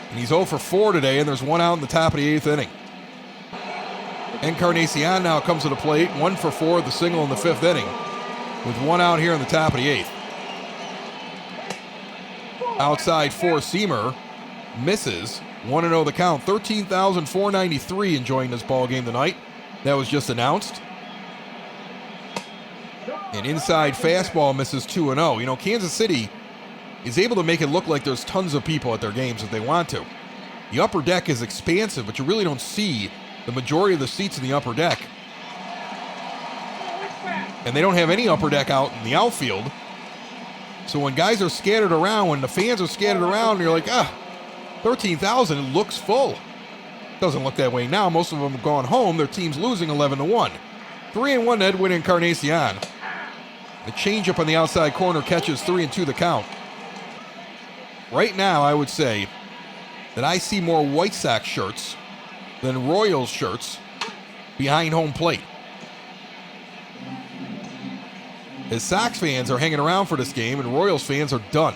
And he's 0 for 4 today, and there's 1 out in the top of the 8th inning. Encarnacion now comes to the plate, 1 for 4 with the single in the 5th inning, with 1 out here in the top of the 8th. Outside four-seamer misses, 1-0 the count. 13,493 enjoying this ball game tonight. That was just announced. An inside fastball misses, 2-0. You know, Kansas City is able to make it look like there's tons of people at their games if they want to. The upper deck is expansive, but you really don't see the majority of the seats in the upper deck. And they don't have any upper deck out in the outfield. So when guys are scattered around, when the fans are scattered around, you're like, 13,000, it looks full. Doesn't look that way now. Most of them have gone home. Their team's losing 11-1. 3-1 to Edwin Encarnacion. The changeup on the outside corner catches 3-2 the count. Right now, I would say that I see more White Sox shirts than Royals shirts behind home plate. As Sox fans are hanging around for this game, and Royals fans are done.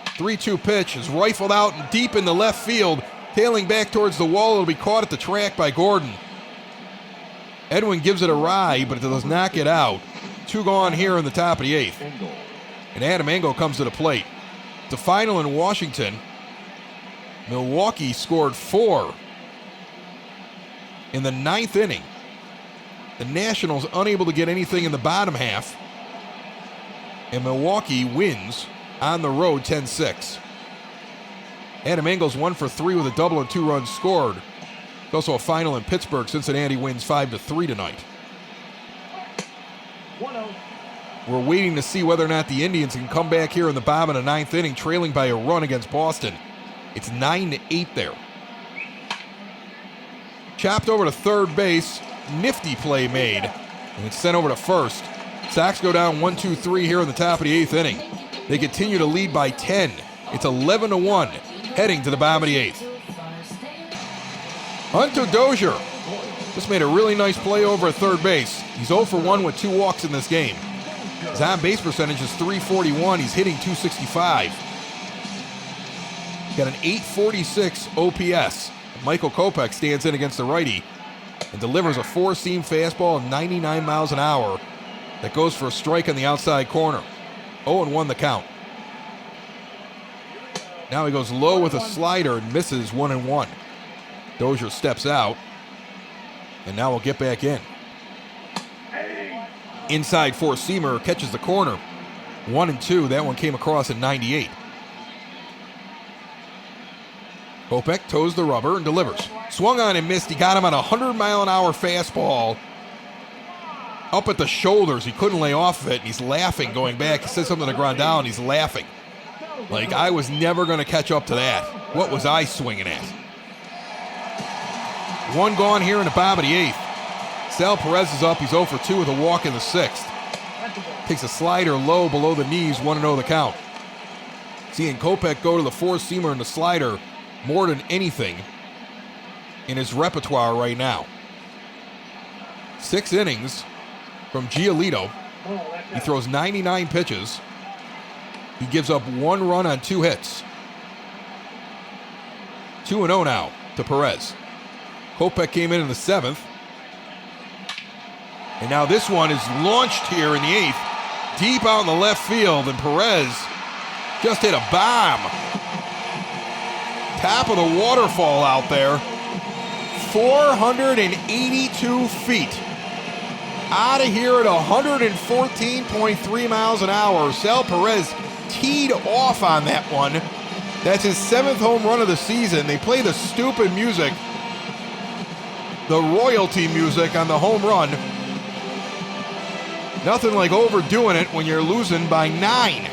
3-2 pitch is rifled out and deep in the left field, tailing back towards the wall. It'll be caught at the track by Gordon. Edwin gives it a ride, but it does not get out. 2 gone here in the top of the 8th. And Adam Engel comes to the plate. The final in Washington, Milwaukee scored 4 in the 9th inning. The Nationals unable to get anything in the bottom half, and Milwaukee wins on the road 10-6. Adam Engel's 1 for 3 with a double and 2 runs scored. It's also a final in Pittsburgh. Cincinnati wins 5-3 tonight. We're waiting to see whether or not the Indians can come back here in the bottom of the 9th inning, trailing by a run against Boston. It's 9-8 there. Chopped over to third base. Nifty play made. And it's sent over to first. Sox go down 1-2-3 here in the top of the 8th inning. They continue to lead by 10. It's 11-1, heading to the bottom of the 8th. Hunter Dozier just made a really nice play over at third base. He's 0 for 1 with 2 walks in this game. His on-base percentage is .341. He's hitting .265. Got an .846 OPS. Michael Kopech stands in against the righty and delivers a four-seam fastball at 99 miles an hour that goes for a strike on the outside corner. 0-1 the count. Now he goes low with a slider and misses 1-1. Dozier steps out, and now we'll get back in. Inside four-seamer catches the corner. 1-2. That one came across at 98. Kopech toes the rubber and delivers. Swung on and missed. He got him on a 100-mile-an-hour fastball up at the shoulders. He couldn't lay off of it, and he's laughing going back. He says something to Grandal, and he's laughing. Like, I was never going to catch up to that. What was I swinging at? One gone here in the bottom of the 8th. Sal Perez is up. He's 0 for 2 with a walk in the 6th. Takes a slider low below the knees, 1-0 the count. Seeing Kopech go to the four-seamer and the slider more than anything in his repertoire right now. 6 innings from Giolito. He throws 99 pitches. He gives up 1 run on 2 hits. 2-0 now to Perez. Kopech came in the 7th. And now this one is launched here in the 8th. Deep out in the left field, and Perez just hit a bomb. Top of the waterfall out there. 482 feet. Out of here at 114.3 miles an hour. Sal Perez teed off on that one. That's his 7th home run of the season. They play the stupid music, the royalty music on the home run. Nothing like overdoing it when you're losing by 9.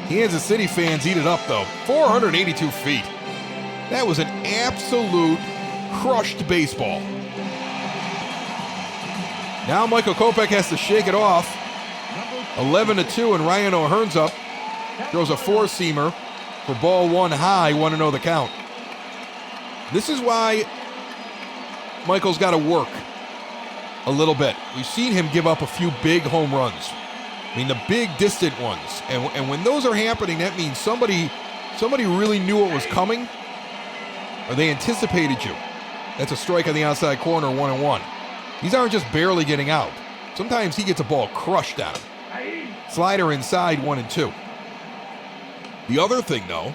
Kansas City fans eat it up, though. 482 feet. That was an absolute crushed baseball. Now Michael Kopech has to shake it off. 11-2, and Ryan O'Hearn's up. Throws a four-seamer for ball 1 high, 1-0 the count. This is why Michael's got to work a little bit. We've seen him give up a few big home runs. I mean, the big distant ones. And when those are happening, that means somebody really knew what was coming, or they anticipated you. That's a strike on the outside corner, 1-1. These aren't just barely getting out. Sometimes he gets a ball crushed on him. Slider inside, 1-2. The other thing, though,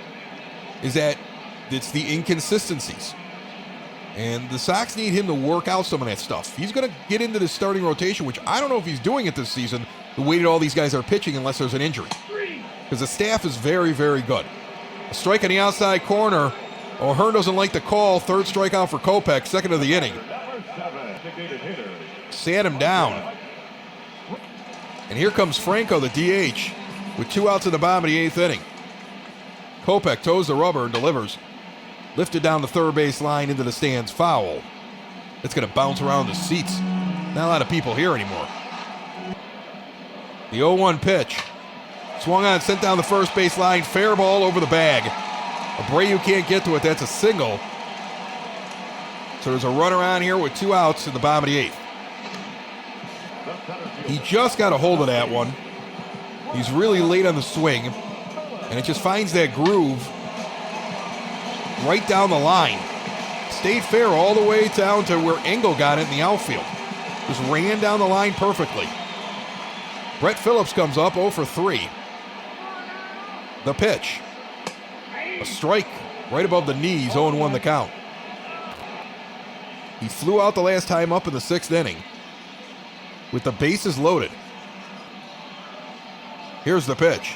is that it's the inconsistencies. And the Sox need him to work out some of that stuff. He's going to get into the starting rotation, which I don't know if he's doing it this season, the way that all these guys are pitching unless there's an injury. Because the staff is very, very good. A strike on the outside corner. O'Hearn doesn't like the call. 3rd strikeout for Kopech, 2nd of the inning. Sat him down. And here comes Franco, the DH, with 2 outs in the bottom of the 8th inning. Kopech toes the rubber and delivers. Lifted down the third base line into the stands, foul. It's going to bounce around the seats. Not a lot of people here anymore. The 0-1 pitch. Swung on, sent down the first base line, fair ball over the bag. Abreu can't get to it, that's a single. So there's a run around here with 2 outs in the bottom of the 8th. He just got a hold of that one. He's really late on the swing, and it just finds that groove right down the line. Stayed fair all the way down to where Engel got it in the outfield. Just ran down the line perfectly. Brett Phillips comes up 0 for 3. The pitch. A strike right above the knees, 0-1 the count. He flew out the last time up in the 6th inning with the bases loaded. Here's the pitch.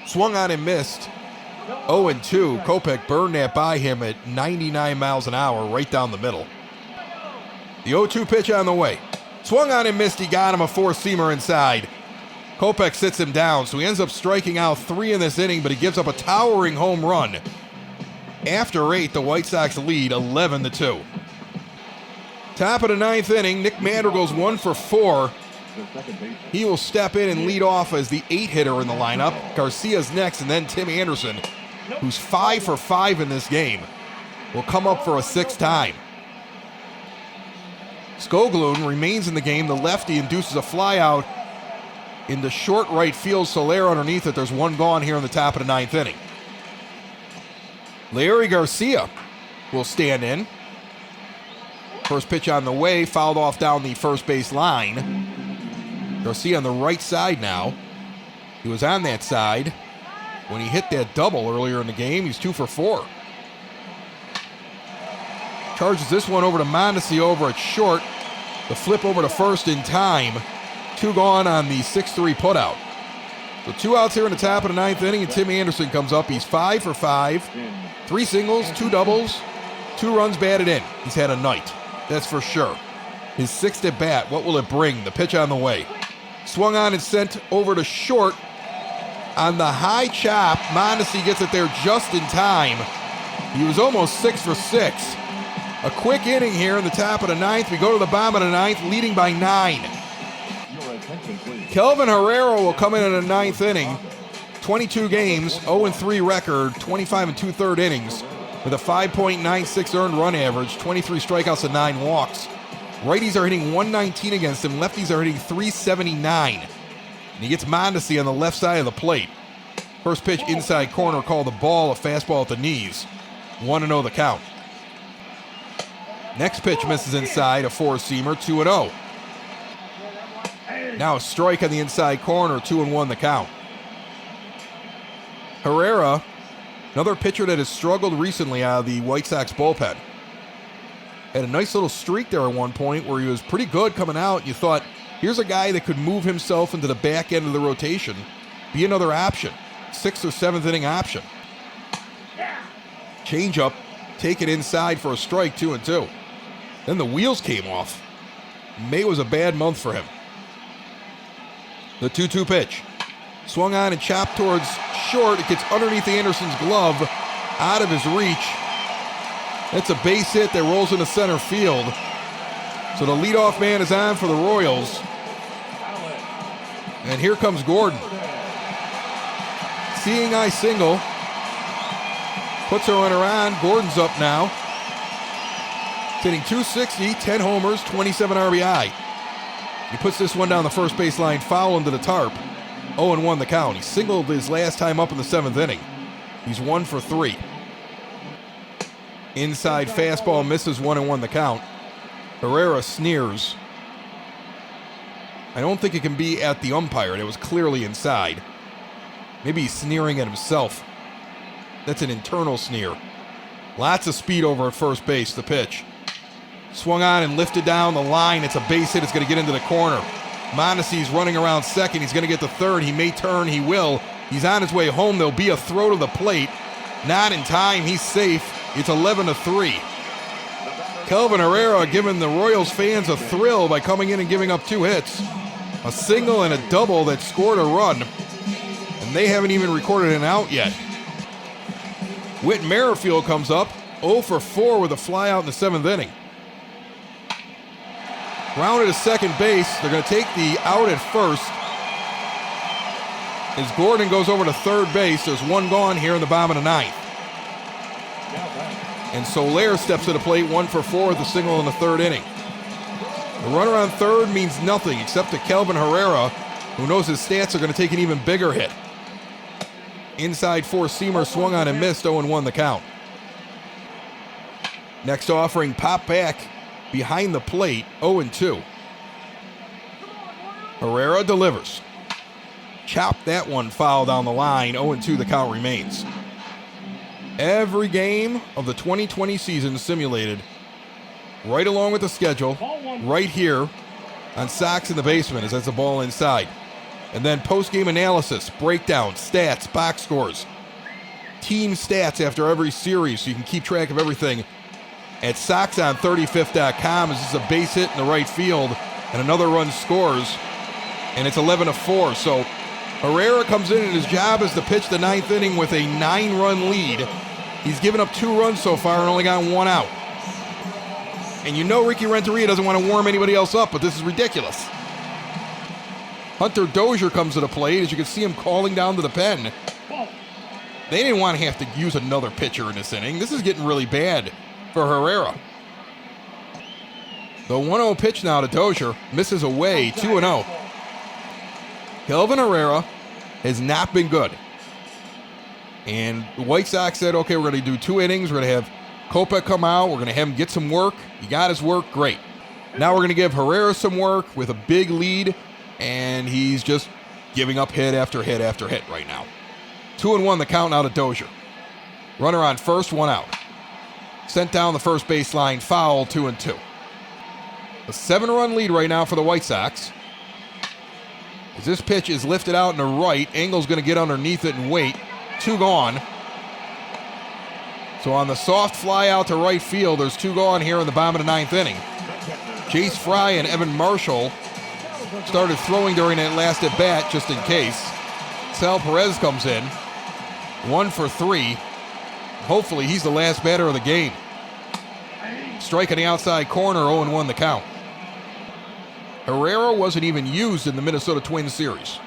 Swung on and missed. 0-2. Kopech burned that by him at 99 miles an hour right down the middle. The 0-2 pitch on the way. Swung on and missed. He got him a four-seamer inside. Kopech sits him down, so he ends up striking out 3 in this inning, but he gives up a towering home run. After 8, the White Sox lead 11-2. Top of the 9th inning, Nick Madrigal's 1 for 4. He will step in and lead off as the 8-hitter in the lineup. Garcia's next, and then Tim Anderson, who's 5 for 5 in this game, will come up for a 6th time. Skoglund remains in the game. The lefty induces a flyout into short right field. Soler underneath it. There's 1 gone here in the top of the 9th inning. Leury Garcia will stand in. First pitch on the way, fouled off down the first base line. Garcia on the right side now. He was on that side when he hit that double earlier in the game. He's 2 for 4. Charges this one over to Mondesi over at short. The flip over to first in time. 2 gone on the 6-3 putout. So 2 outs here in the top of the 9th inning, and Tim Anderson comes up. He's 5 for 5. 3 singles, 2 doubles, 2 runs batted in. He's had a night, that's for sure. His 6th at bat, what will it bring? The pitch on the way. Swung on and sent over to short. On the high chop, Mondesi gets it there just in time. He was almost 6 for 6. A quick inning here in the top of the 9th. We go to the bottom of the 9th, leading by 9. Kelvin Herrera will come in the 9th inning. 22 games, 0-3 record, 25 2/3 innings, with a 5.96 earned run average, 23 strikeouts and 9 walks. Righties are hitting 119 against him. Lefties are hitting 379. And he gets Mondesi on the left side of the plate. First pitch inside corner, called the ball, a fastball at the knees. 1-0 the count. Next pitch misses inside, a 4-seamer, 2-0. Now a strike on the inside corner, 2-1 the count. Herrera, another pitcher that has struggled recently out of the White Sox bullpen. Had a nice little streak there at one point where he was pretty good coming out. You thought, here's a guy that could move himself into the back end of the rotation, be another option, 6th or 7th inning option. Change up, take it inside for a strike, 2-2. Then the wheels came off. May was a bad month for him. The 2-2 pitch. Swung on and chopped towards short. It gets underneath Anderson's glove, out of his reach. That's a base hit that rolls into center field. So the leadoff man is on for the Royals. And here comes Gordon. Seeing eye single. Puts her runner on. Gordon's up now. He's hitting 260, 10 homers, 27 RBI. He puts this one down the first base line, foul into the tarp. 0-1 the count. He singled his last time up in the 7th inning. He's 1 for 3. Inside fastball misses, 1-1 the count. Herrera sneers. I don't think it can be at the umpire. It was clearly inside. Maybe he's sneering at himself. That's an internal sneer. Lots of speed over at first base, the pitch. Swung on and lifted down the line. It's a base hit. It's going to get into the corner. Mondesi's running around second. He's going to get to third. He may turn. He will. He's on his way home. There'll be a throw to the plate. Not in time. He's safe. It's 11-3. Kelvin Herrera giving the Royals fans a thrill by coming in and giving up 2 hits. A single and a double that scored a run. And they haven't even recorded an out yet. Whit Merrifield comes up 0 for 4 with a fly out in the 7th inning. Grounded to second base. They're going to take the out at first. As Gordon goes over to third base, there's 1 gone here in the bottom of the 9th. And Soler steps to the plate, 1 for 4 with a single in the 3rd inning. The runner on third means nothing except to Kelvin Herrera, who knows his stats are going to take an even bigger hit. Inside 4-seamer swung on and missed, 0-1 the count. Next offering, pop back behind the plate, 0-2. Herrera delivers. Chopped that one foul down the line, 0-2 the count remains. Every game of the 2020 season simulated right along with the schedule, right here on Sox in the Basement as that's the ball inside. And then post-game analysis, breakdown, stats, box scores, team stats after every series so you can keep track of everything at SoxOn35th.com as this is a base hit in the right field. and another run scores, and it's 11-4. So Herrera comes in, and his job is to pitch the ninth inning with a 9-run lead. He's given up 2 runs so far and only gotten 1 out. And you know Ricky Renteria doesn't want to warm anybody else up, but this is ridiculous. Hunter Dozier comes to the plate. As you can see him calling down to the pen. They didn't want to have to use another pitcher in this inning. This is getting really bad for Herrera. The 1-0 pitch now to Dozier. Misses away, 2-0. Kelvin Herrera has not been good. And the White Sox said, okay, we're going to do 2 innings. We're going to have Kopech come out. We're going to have him get some work. He got his work, great. Now we're going to give Herrera some work with a big lead, and he's just giving up hit after hit after hit right now. 2-1 the count now to Dozier. Runner on first, 1 out. Sent down the first baseline, foul, 2-2. A 7-run lead right now for the White Sox. As this pitch is lifted out in the right, Engel's going to get underneath it and wait. 2 gone. So on the soft fly out to right field, there's 2 gone here in the bottom of the 9th inning. Jace Fry and Evan Marshall started throwing during that last at bat just in case. Sal Perez comes in, 1 for 3. Hopefully he's the last batter of the game. Strike on the outside corner, 0-1 the count. Herrera wasn't even used in the Minnesota Twins series.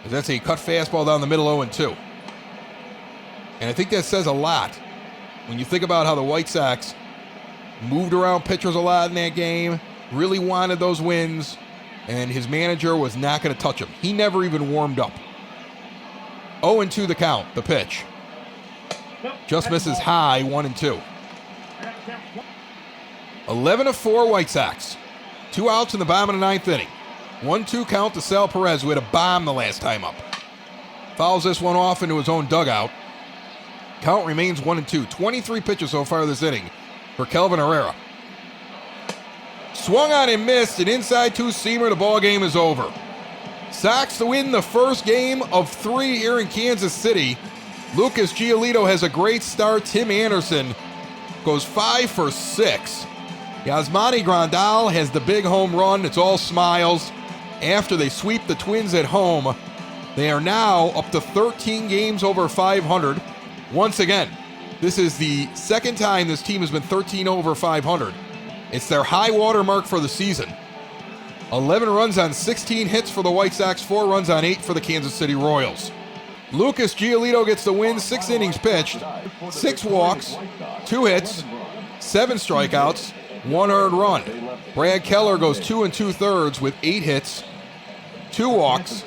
That's a cut fastball down the middle, 0-2. And I think that says a lot when you think about how the White Sox moved around pitchers a lot in that game, really wanted those wins, and his manager was not going to touch him. He never even warmed up. 0-2 the count, the pitch. Just misses high, 1-2. 11-4 White Sox. 2 outs in the bottom of the 9th inning. 1-2 count to Sal Perez, who had a bomb the last time up. Fouls this one off into his own dugout. Count remains 1-2. 23 pitches so far this inning for Kelvin Herrera. Swung on and missed, an inside 2-seamer. The ball game is over. Sox to win the first game of 3 here in Kansas City. Lucas Giolito has a great start. Tim Anderson goes 5 for 6. Yasmani Grandal has the big home run. It's all smiles. After they sweep the Twins at home, they are now up to 13 games over 500. Once again, this is the second time this team has been 13 over 500. It's their high water mark for the season. 11 runs on 16 hits for the White Sox, 4 runs on 8 for the Kansas City Royals. Lucas Giolito gets the win, 6 innings pitched, 6 walks, 2 hits, 7 strikeouts, 1 earned run. Brad Keller goes 2 2/3 with 8 hits, 2 walks,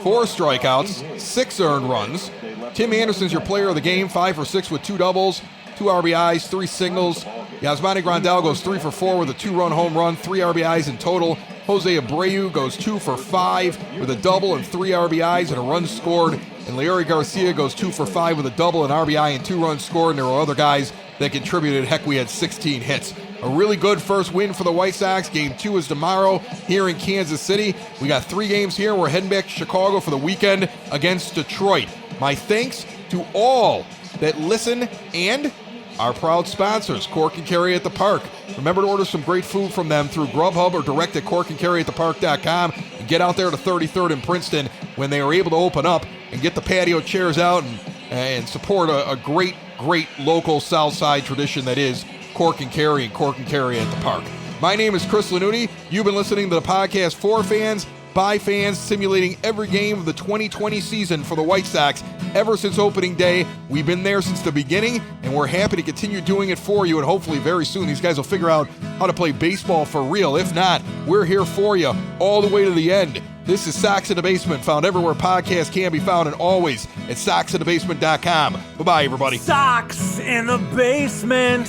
4 strikeouts, 6 earned runs. Tim Anderson's your player of the game, 5 for 6 with 2 doubles, 2 RBIs, 3 singles. Yasmani Grandal goes 3 for 4 with a 2-run home run, 3 RBIs in total. Jose Abreu goes 2 for 5 with a double and 3 RBIs and a run scored. And Leury Garcia goes 2 for 5 with a double, an RBI, and 2 runs scored. And there were other guys that contributed. Heck, we had 16 hits. A really good first win for the White Sox. Game 2 is tomorrow here in Kansas City. We got 3 games here. We're heading back to Chicago for the weekend against Detroit. My thanks to all that listen and our proud sponsors, Cork and Carry at the Park. Remember to order some great food from them through Grubhub or direct at corkandcarryatthepark.com and get out there to 33rd and Princeton when they are able to open up and get the patio chairs out and support a great, great local South Side tradition that is Cork and Carry at the Park. My name is Chris Lanuti. You've been listening to the podcast for fans, by fans, simulating every game of the 2020 season for the White Sox ever since opening day. We've been there since the beginning, and we're happy to continue doing it for you, and hopefully very soon these guys will figure out how to play baseball for real. If not, we're here for you all the way to the end. This is Sox in the Basement, found everywhere podcasts can be found, and always at soxinthebasement.com. Bye-bye, everybody. Sox in the Basement.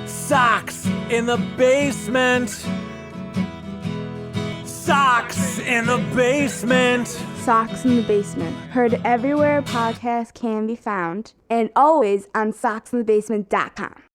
Sox in the Basement. Sox in the Basement. Sox in the Basement. Heard everywhere podcasts can be found, and always on soxinthebasement.com.